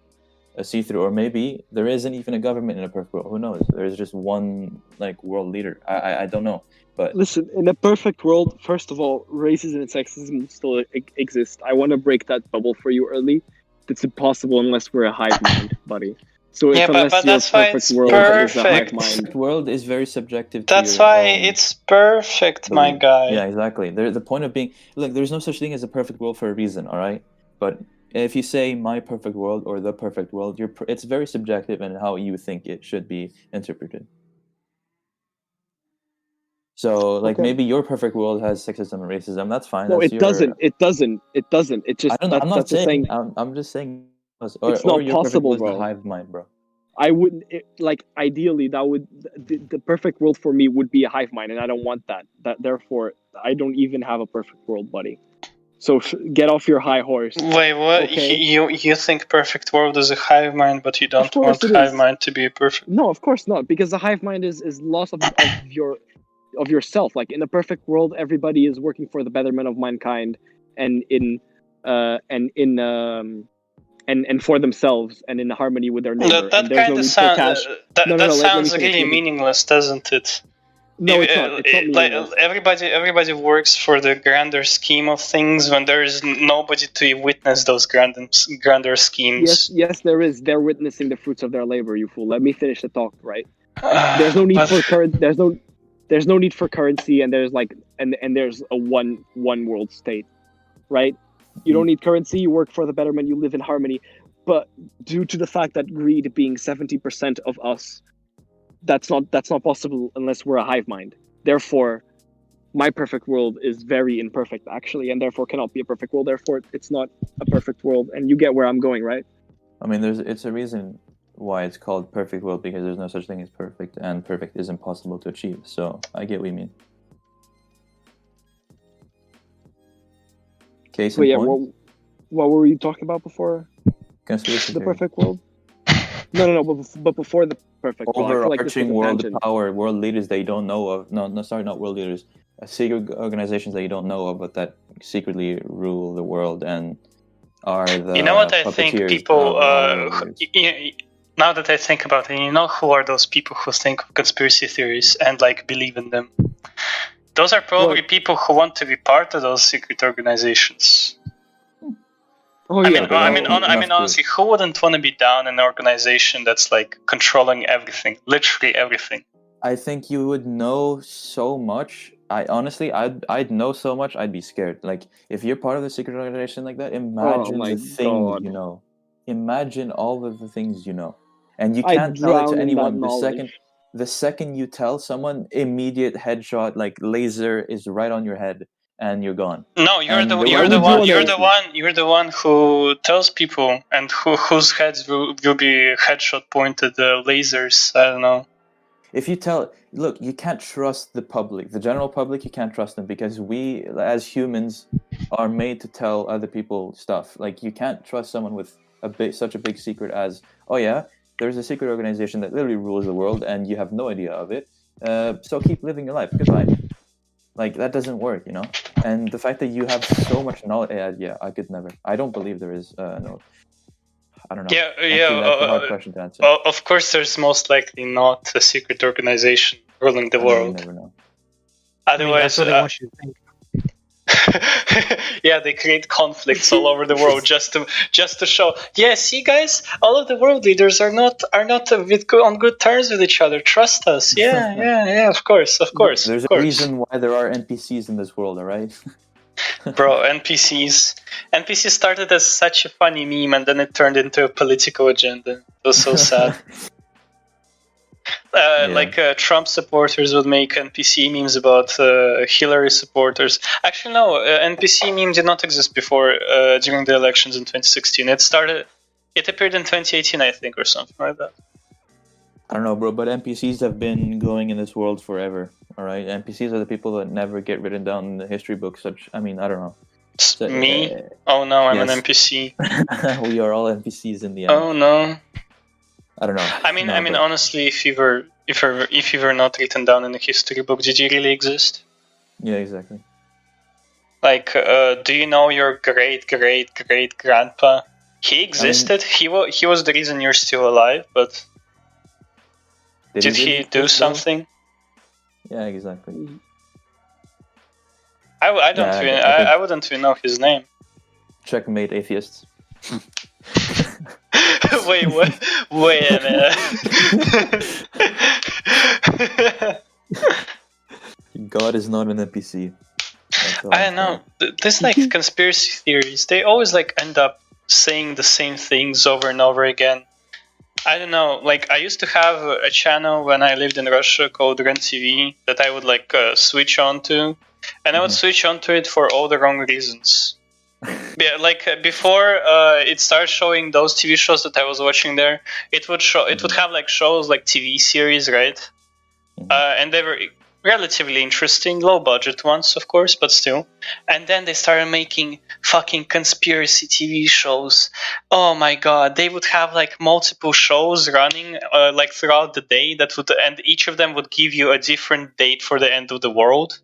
a see-through. Or maybe there isn't even a government in a perfect world. Who knows? There's just one, like, world leader. I don't know. But
Listen, in a perfect world, first of all, racism and sexism still exist. I want to break that bubble for you early. It's impossible unless we're a hive mind, buddy. So if
Yeah, but
unless your
that's why
perfect
it's
world is a hive
perfect.
mind,
world is very subjective to
That's
your
why
own
it's perfect, my
belief.
guy.
Yeah, exactly. The point of being, look, there's no such thing as a perfect world for a reason, all right? But if you say my perfect world or the perfect world, it's very subjective in how you think it should be interpreted. So, like,
Okay.
maybe your perfect world has sexism and racism. That's fine.
no,
That's
it doesn't. It doesn't. It doesn't. It just
I'm not
that's the
saying.
thing.
I'm just saying.
It's
Or
not
your perfect
possible,
world is the
bro.
hive mind, bro.
I wouldn't like. Ideally, that would the perfect world for me would be a hive mind, and I don't want that. Therefore, I don't even have a perfect world, buddy. So get off your high horse.
Wait, what?
Okay.
You think perfect world is a hive mind, but you don't
course
want
it
hive
is.
mind to be perfect?
No, of course not, because the hive mind is loss of yourself. Like in a perfect world, everybody is working for the betterment of mankind, and and for themselves, and in harmony with their neighbor.
That
and there's
kind
no
of
need for cash.
that
Let me
sounds
finish.
really meaningless, doesn't it?
No, it's not. It's not
Like
meaningless.
everybody works for the grander scheme of things when there is nobody to witness those grander schemes.
Yes, there is. They're witnessing the fruits of their labor. You fool. Let me finish the talk. Right. There's no need
But-
for current. There's no need for currency, and there's like and there's a one world state, right? You don't need currency. You work for the betterment. You live in harmony. But due to the fact that greed being 70% of us, that's not possible unless we're a hive mind. Therefore, my perfect world is very imperfect actually, and therefore cannot be a perfect world. Therefore, it's not a perfect world. And you get where I'm going, right?
I mean, it's a reason why it's called perfect world, because there's no such thing as perfect, and perfect is impossible to achieve. So I get what you mean. Case
But
in
yeah,
point,
what were you talking about before
conspiracy
the
theory.
perfect world? No. But before the perfect world, I feel like this was
Overarching
a
world
tangent.
power, world leaders that you don't know of. No, sorry, not world leaders. Secret organizations that you don't know of, but that secretly rule the world and are the
you know what I think
puppeteers
people.
of our world leaders.
Now that I think about it, you know who are those people who think of conspiracy theories and like believe in them? Those are probably
What?
people who want to be part of those secret organizations.
Oh
I
yeah.
mean,
but
I
not
mean,
enough to-
honestly, who wouldn't want to be down in an organization that's like controlling everything, literally everything?
I think you would know so much. I'd know so much. I'd be scared. Like, if you're part of the secret organization like that, imagine
my
the things
God.
you know. Imagine all of the things you know, and you
I'd
can't tell it
drown
to
in that
anyone.
knowledge.
The second you tell someone, immediate headshot, like laser, is right on your head, and you're gone.
No, you're
And
the
the
you're
world
the
is
one
not
you're
gonna
the
see.
one you're the one who tells people and whose heads will be headshot pointed lasers. I don't know.
If you look, you can't trust the public, the general public. You can't trust them because we, as humans, are made to tell other people stuff. Like, you can't trust someone with such a big secret as, oh yeah, there's a secret organization that literally rules the world, and you have no idea of it. So keep living your life. Goodbye. Like, that doesn't work, you know. And the fact that you have so much knowledge, yeah, I could never. I don't believe there is no. I don't know.
Yeah,
Actually, that's a hard question to answer.
Of course, there's most likely not a secret organization ruling the
I mean, you
world.
never know.
I mean,
Otherwise,
that's what they want you to think.
yeah, they create conflicts all over the world just to show. Yeah, see, guys, all of the world leaders are not on good terms with each other. Trust us. Yeah. Of course.
There's a reason why there are NPCs in this world, all right?
Bro, NPCs started as such a funny meme, and then it turned into a political agenda. It was so sad. Like Trump supporters would make NPC memes about Hillary supporters. Actually, no, NPC meme did not exist before during the elections in 2016. It appeared in 2018, I think, or something like that.
I don't know, bro, but NPCs have been going in this world forever. All right, NPCs are the people that never get written down in the history books. I mean, I don't know. So,
Me? Oh no, I'm
yes.
an NPC.
We are all NPCs in the end.
Oh no.
I don't know.
I mean, honestly, if you were not written down in a history book, did you really exist?
Yeah, exactly.
Like, do you know your great grandpa? He existed. He was the reason you're still alive. But did he do something?
Yeah, exactly.
I don't even. I wouldn't even know his name.
Checkmate, atheists.
Wait a minute.
God is not an NPC.
I don't know. There's like conspiracy theories. They always like end up saying the same things over and over again. I don't know. Like I used to have a channel when I lived in Russia called Ren TV that I would like switch on to, and I would switch on to it for all the wrong reasons. Yeah, like before it started showing those TV shows that I was watching there, it would have like shows like TV series, right? And they were relatively interesting, low budget ones, of course, but still. And then they started making fucking conspiracy TV shows. Oh my god, they would have like multiple shows running like throughout the day and each of them would give you a different date for the end of the world.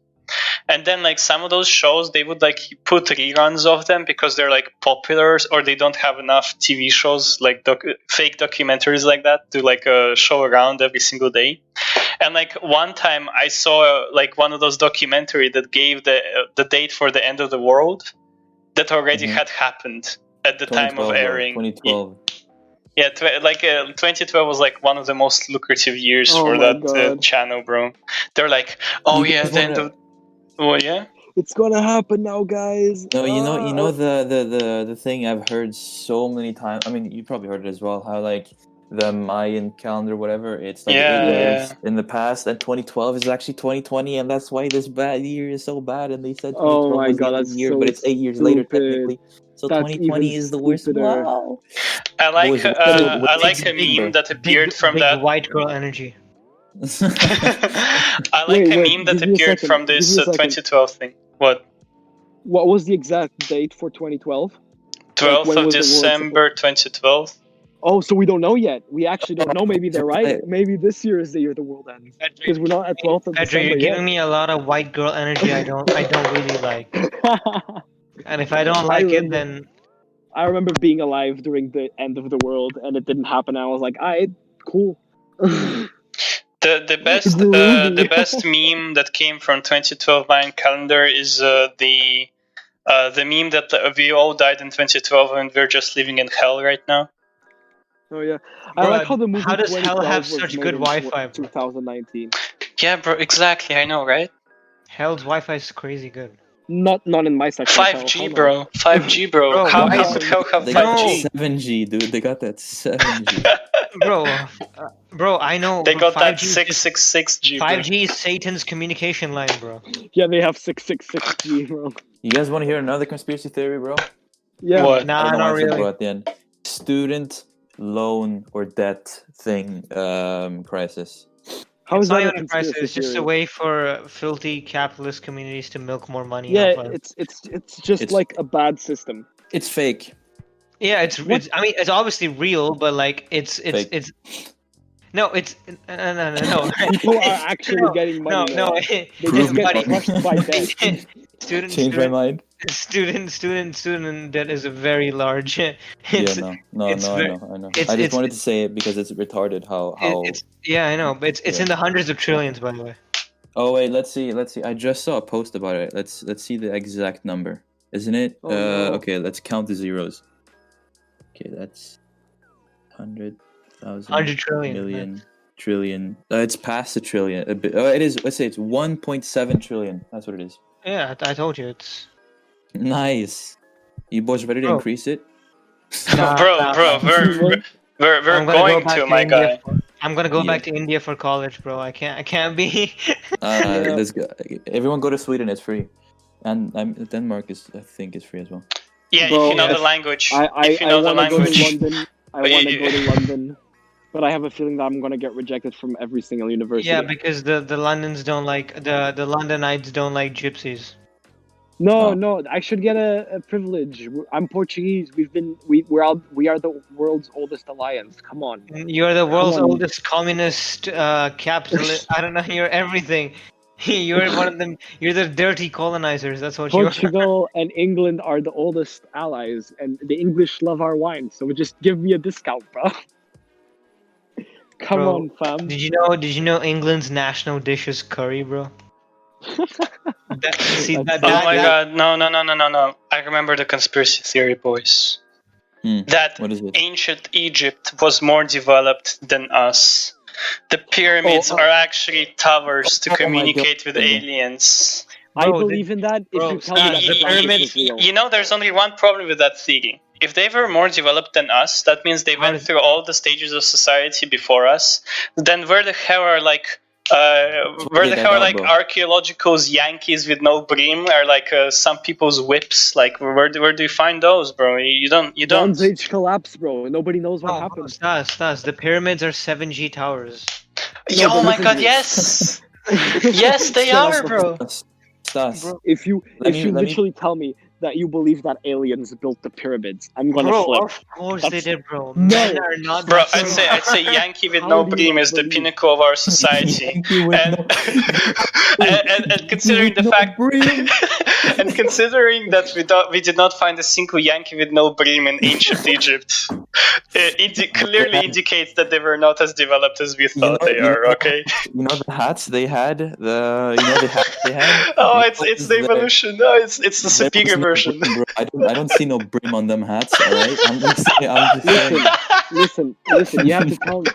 And then like some of those shows they would like put reruns of them because they're like popular or they don't have enough TV shows like fake documentaries like that to like show around every single day. And like one time I saw like one of those documentaries that gave the date for the end of the world that already had happened at the time of airing.
2012.
Yeah, 2012 was like one of the most lucrative years for that channel, bro. They're like, oh yeah, the end of. Oh yeah.
It's gonna happen now, guys.
No, you know the thing I've heard so many times. I mean, you probably heard it as well. How like the Mayan calendar, whatever, it's like 8 years in the past, and 2012 is actually 2020, and that's why this bad year is so bad. And they said 2012 was the end of the year, but it's 8 years later technically. So that's 2020 is the worst. Wow.
I like a meme that appeared from that
white girl energy.
I like a meme that appeared from this 2012 thing. What
was the exact date for 2012?
12th of December 2012.
Oh, so we don't know yet. We actually don't know. Maybe they're right. Maybe this year is the year the world ends. Because we're not at 12th of December
you're giving me a lot of white girl energy I don't really like. And if I don't like it, then...
I remember being alive during the end of the world, and it didn't happen. I was like, cool.
The best meme that came from 2012 Mayan calendar is the meme that we all died in 2012 and we're just living in hell right now.
Oh yeah, I like how the movie.
How does hell have such good Wi-Fi?
2019.
Yeah, bro. Exactly. I know, right?
Hell's Wi-Fi is crazy good.
Not in my section.
5G, bro. 5G, bro. How could hell have 5G?
They got 7G, dude. They got that 7G.
Bro, I know.
They got that 666G.
5G is Satan's communication line, bro.
Yeah, they have 666G, bro.
You guys want to hear another conspiracy theory, bro?
Yeah.
What?
Nah, not really.
At the end, student loan or debt thing crisis.
How is
that
not
even a crisis? It's just a way for filthy capitalist communities to milk more money.
Yeah, it's just like a bad system.
It's fake.
Yeah, it's it's obviously real, but like it's no, it's no.
People are actually getting money. No, they just get crushed by debt.
Change my mind.
Student debt is a very large.
I know. I just wanted to say it because it's retarded how.
I know, but it's in the hundreds of trillions, by the way.
Oh wait, let's see. I just saw a post about it. Let's see the exact number, isn't it? Okay, let's count the zeros. Okay, that's 100,000,
100 trillion,
million, trillion. It's past a trillion. A bit. It is. Let's say it's 1.7 trillion. That's what it is.
Yeah, I told you it's
nice. You boys ready to increase it?
Bro, we're going to, my guy.
I'm gonna go
Yeah.
back to India for college, bro. I can't be.
Yeah.
Let's go. Everyone go to Sweden. It's free, and Denmark is I think is free as well.
Yeah,
Bro,
if you know
yeah.
the language.
I
If you know the
want to go to
language.
London. I
But
want to
you-
go to London, but I have a feeling that I'm gonna get rejected from every single university.
Yeah, because the Londons don't like the Londonites don't like gypsies.
No,
Oh.
no, I should get a privilege. I'm Portuguese. We are the world's oldest alliance. Come on.
You're the world's
on.
oldest communist capitalist. I don't know. You're everything. You're one of them. You're the dirty colonizers. That's what you are.
Portugal and England are the oldest allies, and the English love our wine. So just give me a discount, bro. Come
Bro,
on, fam.
Did you know England's national dish is curry, bro?
That's
Oh my god, no. I remember the conspiracy theory, boys. That
What is it?
ancient Egypt was more developed than us. The pyramids are actually towers to
Oh my
communicate
God.
with aliens.
I
Bro,
believe in that. If
bro,
you tell me that
the
the
pyramids-
pyramids is real.
You know, there's only one problem with that theory. If they were more developed than us, that means they went through all the stages of society before us. Then where the hell are
bro.
archaeologicals Yankees with no brim? Are some people's whips? Like where do you find those, bro? You don't.
Bronze Age collapse, bro. Nobody knows what
Oh,
happened.
Stas, the pyramids are 7G towers.
Yeah,
No,
oh
but
my
listen
god,
to me.
yes, yes, they are, bro.
Stas.
Bro.
If you
Let me-
literally tell me that you believe that aliens built the pyramids, I'm gonna
Bro,
flip.
of course
That's-
they did, bro.
No.
Men are not.
Bro,
that smart.
I'd say Yankee with
How
no
do you
brim
not
is the
believe?
pinnacle of our society.
Yankee with
And,
no-
and considering the
no
fact
brim.
and considering that we did not find a single Yankee with no brim in ancient Egypt, it clearly indicates that they were not as developed as we thought they are. Okay.
You know the hats they had. The hats they had.
Oh, it's the evolution. No, it's the
There was
superior
no
version.
brim, bro. I don't see no brim on them hats. All right, I'm just saying.
Listen. You have to tell me.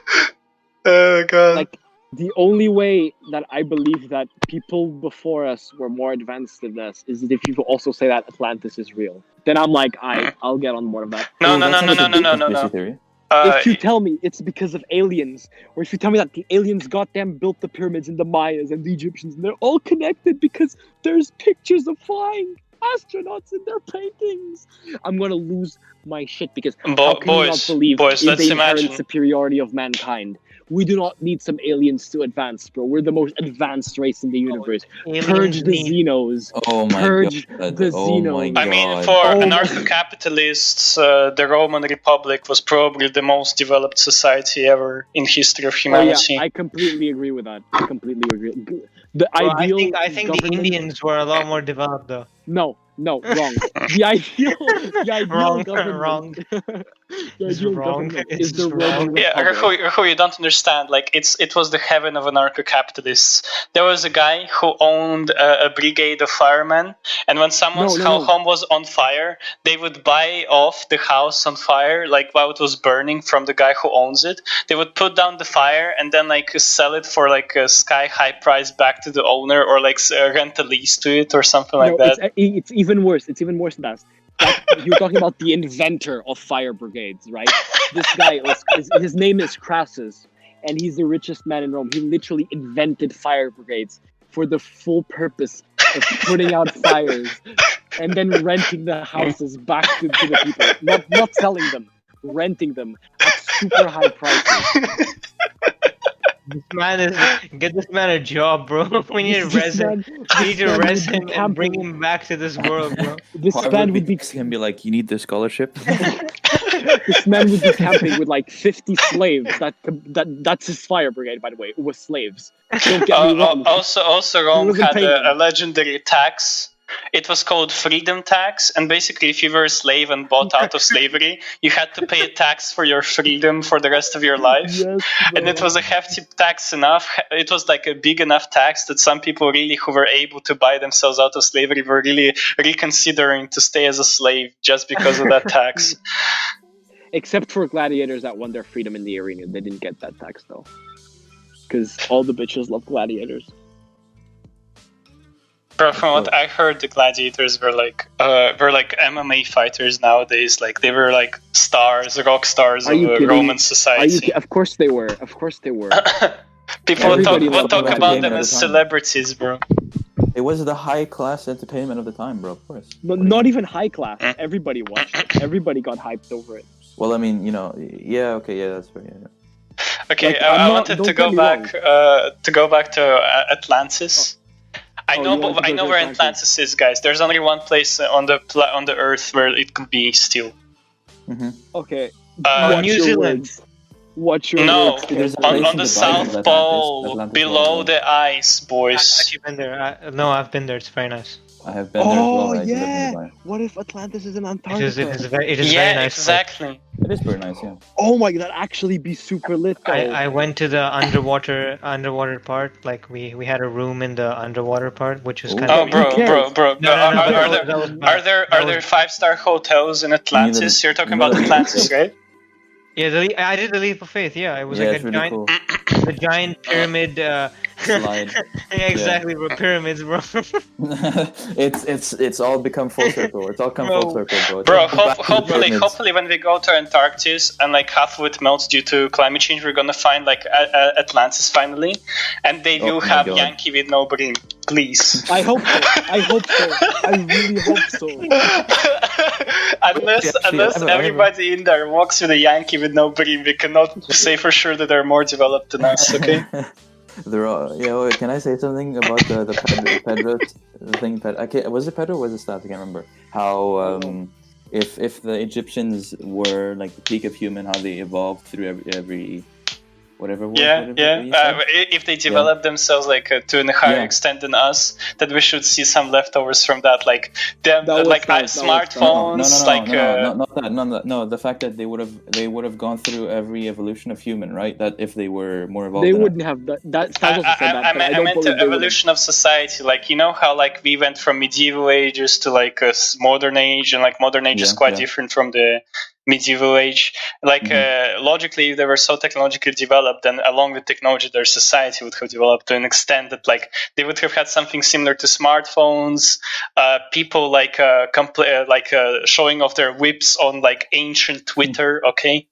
Oh god.
Like, the only way that I believe that people before us were more advanced than us is if you also say that Atlantis is real. Then I'm like, I'll get on board of that.
No.
Conspiracy theory.
If you tell me it's because of aliens, or if you tell me that the aliens goddamn built the pyramids and the Mayas and the Egyptians, and they're all connected because there's pictures of flying astronauts in their paintings, I'm gonna lose my shit because how can you not believe
boys,
in
let's
the inherent
imagine.
superiority of mankind? We do not need some aliens to advance, bro. We're the most advanced race in the universe.
Aliens
Purge the
need-
Xenos.
Oh my
Purge
god.
the
Oh my
Xenos.
god.
I mean, for
Oh my-
anarcho-capitalists, the Roman Republic was probably the most developed society ever in history of
Oh
humanity.
yeah, I completely agree with that. I completely agree. The
Bro,
ideal
I think the
government-
Indians were a lot more developed though.
No, wrong. The ideal
Wrong,
government.
wrong.
The
It's
ideal
wrong.
government
It's
is the
wrong.
Roman
Yeah,
Republic.
Rahu, you don't understand. Like, it was the heaven of anarcho-capitalists. There was a guy who owned a brigade of firemen, and when someone's
No.
home was on fire, they would buy off the house on fire, like while it was burning, from the guy who owns it. They would put down the fire and then sell it for a sky-high price back to the owner, or rent a lease to it or something like
No,
that.
it's even worse. It's even worse than that. Like, you're talking about the inventor of fire brigades, right? This guy, his name is Crassus, and he's the richest man in Rome. He literally invented fire brigades for the full purpose of putting out fires and then renting the houses back to the people. Not selling them, renting them at super high prices.
Get this man a job, bro. We need to res him. We need to res him and bring him back to this world, bro.
This
Harvard
man would be
can be like, you need the scholarship.
this man would be camping with 50 slaves. That's his fire brigade, by the way. It was slaves. Don't get me wrong.
Also, Rome
wasn't
had
paying them.
a legendary tax. It was called freedom tax, and basically, if you were a slave and bought out of slavery, you had to pay a tax for your freedom for the rest of your life.
Yes,
And it was a hefty tax enough. It was a big enough tax that some people really who were able to buy themselves out of slavery were really reconsidering to stay as a slave just because of that tax.
Except for gladiators that won their freedom in the arena. They didn't get that tax, though. Because all the bitches love gladiators.
Bro, from what I heard, the gladiators were like MMA fighters nowadays. Like they were like stars, rock stars
Are
of
you kidding?
Roman society.
Of course they were. Of course they were.
People would
Everybody
talk
loved
about
entertainment
them
at
as
the time.
celebrities, bro.
It was the high class entertainment of the time, bro. Of course.
Not even high class. Everybody watched it. Everybody got hyped over it.
Well, I mean, yeah, okay, yeah, that's fair. Yeah.
Okay,
Like,
I
I'm
wanted
not-
to
don't
go
get me
back to Atlantis. I
you
know,
want to
I
go
know
to
where
Atlantis?
Atlantis is, guys. There's only one place on the Earth where it could be still.
Okay.
Uh,
New Zealand.
Watch your
No,
words.
There's a
carefully.
place
on
in
the
the Bible,
South
Atlantis.
Pole,
Atlantis
below
was-
the ice,
I've
boys.
actually been there. I've been there. It's very nice.
I have been there as well.
Oh
I live
yeah.
nearby.
What if Atlantis is in
It
Antarctica?
is very
Yeah,
nice.
exactly.
It is pretty nice, yeah.
Oh my god, that'd actually be super lit though.
I went to the underwater part. Like we had a room in the underwater part, which was
Ooh.
kind
Oh,
of.
cares?
bro.
No,
Are
that
there
was bad. That
are there
was-
5-star hotels in Atlantis? You're talking about Atlantis, right?
Yeah, I did the leap of faith. Yeah, it was
Yeah,
like
it's
a
really
giant,
cool.
the giant pyramid.
Slide.
Yeah, exactly, bro. Pyramids, bro.
it's all become full circle. It's all come full
Bro.
circle, bro. It's
Bro,
all back to the pyramids.
hopefully when we go to Antarctica and like half of it melts due to climate change, we're gonna find like Atlantis finally, and they
Oh
will
my
have
God.
Yankee with no brim. Please.
I hope so. I really hope so.
unless
I haven't-
everybody in there walks with a Yankee with no brim, we cannot say for sure that they're more developed than us. Okay.
They're all, yeah. Wait, can I say something about the Pedro thing? Was it Pedro or was it Stats? I can't remember. How if the Egyptians were like the peak of human, how they evolved through every whatever.
Yeah. If they develop themselves like to a higher
Yeah.
extent than us, that we should see some leftovers from that, like them,
That was
like
that was
smartphones, like
not that. No, the fact that they would have gone through every evolution of human, right? That if they were more evolved,
They
than us.
wouldn't have that. Stas also said that, but I
I
don't
meant
believe
the
they would have.
evolution of society. Like, you know how like we went from medieval ages to like a modern age, and like modern age is
Yeah,
quite
yeah.
different from the medieval age. Like logically, they were so technologically developed, and along with technology, their society would have developed to an extent that like they would have had something similar to smartphones. People like showing off their whips on like ancient Twitter. Okay.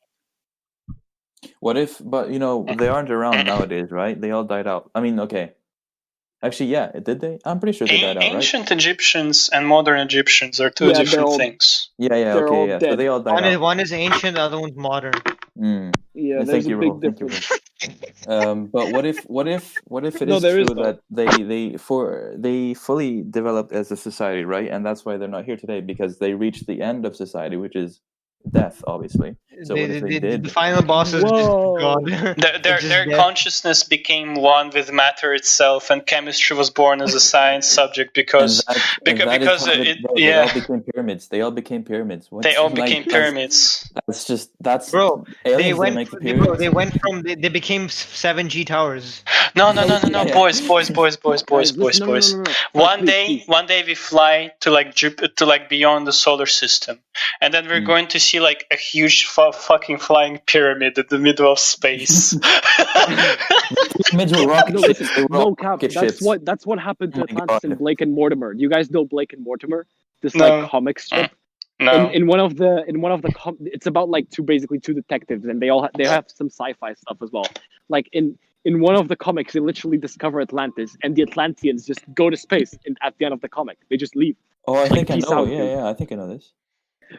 What if? But they aren't around nowadays, right? They all died out. I mean, okay. Actually, yeah, did they? I'm pretty sure they died out, right?
Ancient Egyptians and modern Egyptians are two
Yeah, they're
different
all-
things.
Yeah,
They're all
okay, yeah. So
dead.
they all died out.
One is ancient, the other one's modern.
Mm.
Yeah,
Thank
there's
you,
a big
Rahul. Thank you,
difference.
But what if it
No,
is
there is
true
though.
that they fully developed as a society, right? And that's why they're not here today, because they reached the end of society, which is death, obviously. So what if they did?
The final boss is just
Whoa.
God.
Their consciousness became one with matter itself, and chemistry was born as a science subject because
They all became pyramids. They all became pyramids.
they all became pyramids.
That's
Bro, they
aliens
went.
make the pyramids.
They went from. They became 7G towers.
No,
Yeah.
boys.
Guys, listen, no.
One
Please.
day we fly to like to like beyond the solar system, and then we're going to see like a huge fucking flying pyramid in the middle of space.
Pyramids were rocket
No,
ships.
listen,
They were all
no cap.
rocket
That's
ships.
that's what happened to
Oh my
Atlantis in
God.
Blake and Mortimer. You guys know Blake and Mortimer? This
No.
like comic strip.
No.
In one of the it's about like two detectives, and they have some sci-fi stuff as well. Like in one of the comics, they literally discover Atlantis, and the Atlanteans just go to space. And at the end of the comic, they just leave.
Oh, I think I
peace
know.
out, dude.
Yeah, I think I know this.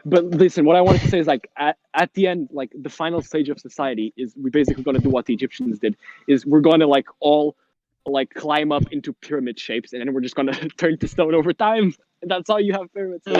But listen, what I wanted to say is like at the end, like the final stage of society is we're basically going to do what the Egyptians did. Is we're going to like all like climb up into pyramid shapes, and then we're just going to turn to stone over time. And that's how you have pyramids.
No.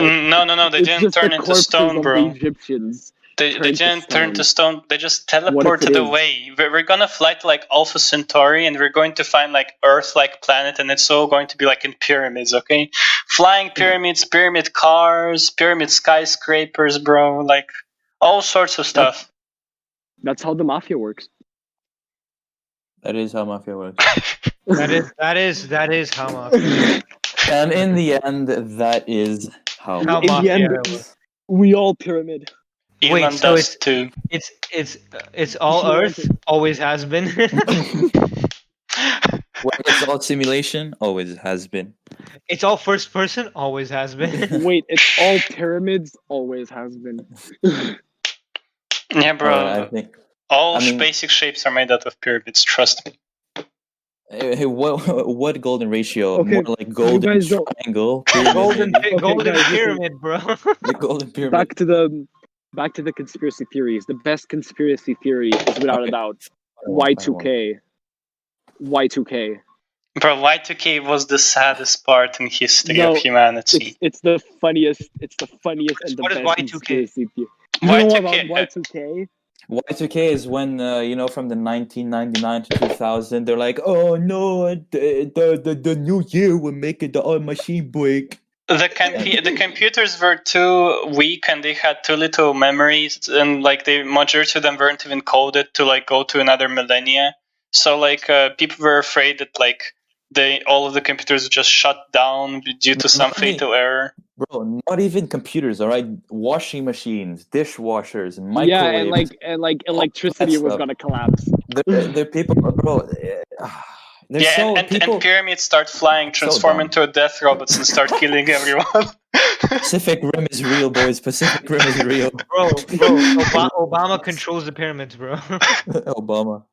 They
It's
didn't
just
turn
the
into
corpses
stone,
of
bro.
The Egyptians.
They didn't turn to stone. They just
What if
teleported
it is?
away. We're gonna fly to like Alpha Centauri, and we're going to find like Earth-like planet, and it's all going to be like in pyramids. Okay, flying pyramids, pyramid cars, pyramid skyscrapers, bro. Like all sorts of stuff.
That's how the mafia works.
That is how mafia works.
That is how mafia.
And in the end, that is how.
How
In the
mafia
end,
works.
we all pyramid.
Elon
Wait, so
does too.
It's all Earth. Always has been.
When it's all simulation, always has been.
It's all first person, always has been.
Wait, it's all pyramids. Always has been.
Yeah, bro.
Alright, I think.
All
I mean-
basic shapes are made out of pyramids. Trust me.
Hey, what golden ratio?
Okay,
More like golden
guys don't-
triangle. Pyramid,
golden
maybe?
golden
guys, listen.
pyramid, bro.
The golden pyramid.
Back to the conspiracy theories. The best conspiracy theory is without a
Okay.
doubt
Final one.
Y2K. Y2K.
Bro, Y2K was the saddest part in history
No,
of humanity.
It's the funniest. It's the funniest and the
What is
best
Y2K?
conspiracy theory. You know
Y2K,
about Y2K?
Y2K is when from the 1999 to 2000, they're like, oh no, the new year will make it the machine break.
The computers were too weak and they had too little memories, and like the majority of them weren't even coded to like go to another millennia. So like people were afraid that like all of the computers would just shut down due to some fatal error.
Bro, not even computers, all right? Washing machines, dishwashers, microwaves.
Yeah, and like electricity was
stuff.
gonna collapse.
They're people, bro.
And pyramids start flying, transform into a death robots, and start killing everyone.
Pacific Rim is real, boys. Pacific Rim is real.
Bro, Obama controls the pyramids, bro.
Obama.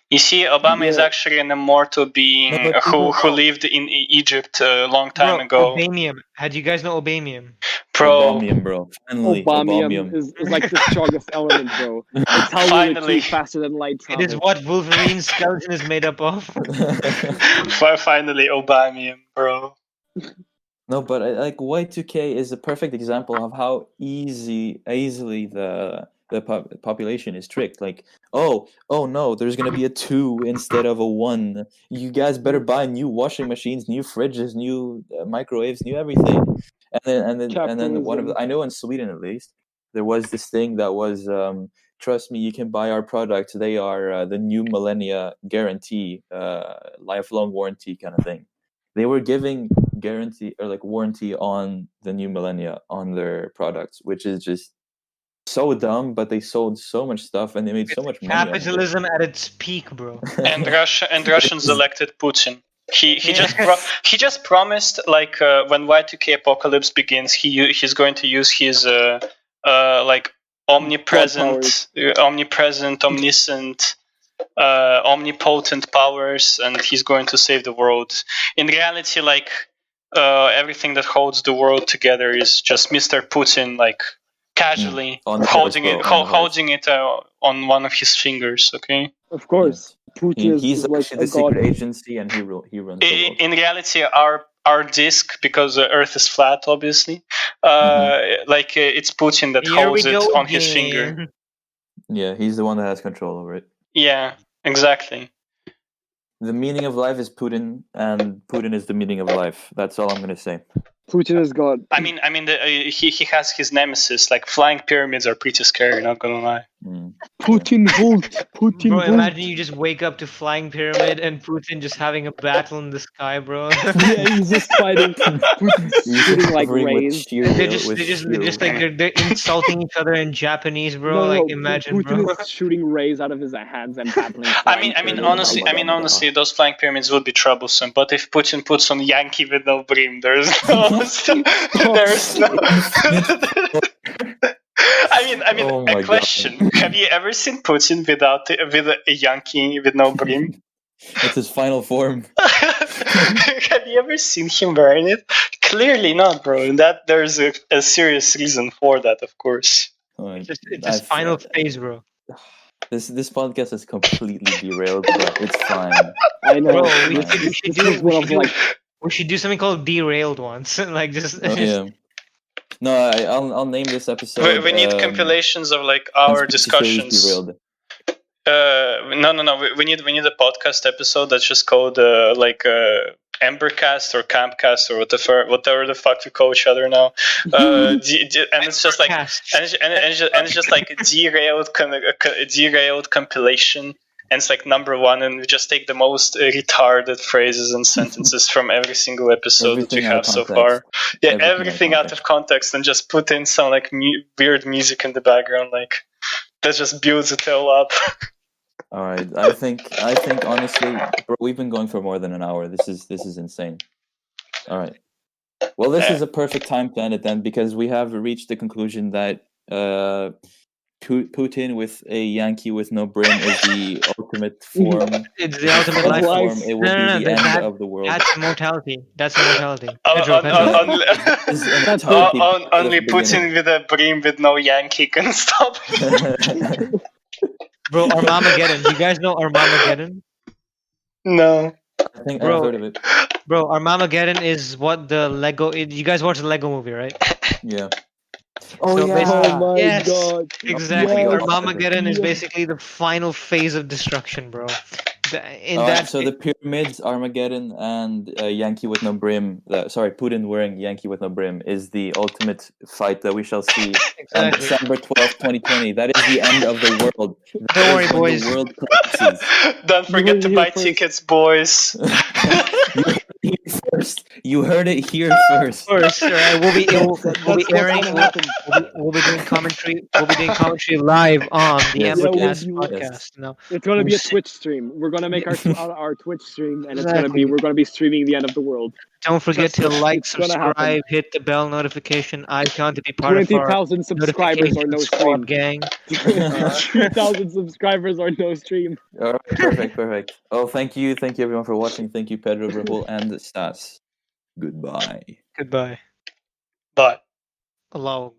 You see, Obama is
Yeah.
actually an immortal being
No, but
who
people-
lived in Egypt a long time
Bro,
ago.
Obamium. How do you guys know Obamium?
Bro,
Obamium, bro. Finally,
Obamium is like the strongest element, bro. It's how will it
Finally.
keep faster than light
It
travel.
is what Wolverine's skeleton is made up of.
finally, Obamium, bro.
No, but like Y2K is a perfect example of how easily the population is tricked. Like, oh no, there's gonna be a 2 instead of a 1. You guys better buy new washing machines, new fridges, new microwaves, new everything. And then one of
Capitalism.
I know in Sweden at least there was this thing that was trust me, you can buy our products. They are the new millennia guarantee, lifelong warranty kind of thing. They were giving guarantee or like warranty on the new millennia on their products, which is just so dumb. But they sold so much stuff and they made so much money. off of it.
Capitalism at its peak, bro.
And Russians elected Putin. He
Yeah.
just promised like when Y2K apocalypse begins, he's going to use his like omnipresent, omniscient, omnipotent powers, and he's going to save the world. In reality, like everything that holds the world together is just Mr. Putin, like casually
On the
holding
horse,
it,
bro, on the horse.
holding it on one of his fingers. Okay.
Of course, Putin
He's
is like
actually
a
the secret
god.
agency, and he runs the world.
In reality, our disk, because the Earth is flat, obviously, it's Putin that
Here we
holds it
go
on his
again.
finger.
Yeah, he's the one that has control over it.
Yeah, exactly.
The meaning of life is Putin, and Putin is the meaning of life. That's all I'm gonna say.
Putin is god.
I mean, he has his nemesis. Like flying pyramids are pretty scary. Not gonna lie.
Mm.
Putin Volt. Putin
Bro,
Volt.
imagine you just wake up to Flying Pyramid and Putin just having a battle in the sky, bro.
Yeah, he's just fighting. Putin's
He's
shooting like
covering with
rays.
sheer
they're
will-
just
with sheer
they're insulting each other in Japanese, bro.
No,
like
no,
imagine,
Putin
bro.
is shooting rays out of his hands and battling.
I mean, honestly, those flying pyramids would be troublesome. But if Putin puts on Yankee with no brim, there's no. There's no. I mean,
Oh my
a question: have you ever seen Putin with a Yankee with no brim?
It's his final form.
Have you ever seen him wearing it? Clearly not, bro. And that there's a serious reason for that, of course.
It's his final phase, bro.
This podcast is completely derailed, but it's fine.
I know.
Bro, we
This
should we should do something called Derailed once. Like just
Oh, yeah. No, I'll name this episode.
We need compilations of like our
Conspiracy Theories
discussions.
Derailed.
No. We need a podcast episode that's just called Embercast or Campcast or whatever the fuck we call each other now. And it's just like and it's just like a derailed compilation. And it's like number 1, and we just take the most retarded phrases and sentences from every single episode that we
Everything out
have
of
so
context.
far. Yeah, everything out of context, and just put in some like weird music in the background, like that just builds it all up.
All right. I think honestly, bro, we've been going for more than an hour. This is insane. All right. Well, this is a perfect time to end it then, because we have reached the conclusion that Putin with a Yankee with no brim is the ultimate form.
It's the ultimate life
life.
form. It will be the end of the world.
That's immortality. That's immortality.
On-
Pedro,
on-
Pedro.
on-
This is
That's
immortality
on-
because
only
of the beginning.
Putin with a brim with no Yankee can stop.
Bro, Armageddon. You guys know Armageddon?
No.
I think
Bro.
I've heard of it.
Bro, Armageddon is what the Lego. You guys watched the Lego movie, right?
Yeah. Oh
So
yeah.
basically-
Oh my
Yes.
god.
Exactly.
Yes.
Armageddon is
Yes.
basically the final phase of destruction, bro. In
All
that,
right, so the pyramids, Armageddon, and Yankee with no brim. Putin wearing Yankee with no brim is the ultimate fight that we shall see on
exactly.
December 12th, 2020. That is the end of the world. That
Don't
is
worry,
when
boys.
The world collapses.
Don't
You
forget
heard
to
it
buy
here first.
tickets, boys.
You heard it here first.
First, right? We'll be
That's what's
airing.
gonna happen.
We'll be doing commentary. We'll be doing commentary live on the
Yes.
Yeah, we'll
Embercast
be-
podcast.
yes.
No,
It's gonna be a
We'll
Twitch stream. We're gonna make our Twitch stream, and
Exactly.
we're gonna be streaming the end of the world.
don't forget to like,
It's gonna happen.
subscribe, hit the bell notification icon to be part of our
20,000 subscribers or
notification
no
squad
stream.
gang.
3,000 subscribers or no stream.
All right, perfect. Oh, thank you everyone for watching. Thank you, Pedro, Brimble, and Stas. Goodbye.
Goodbye.
Bye.
Allahu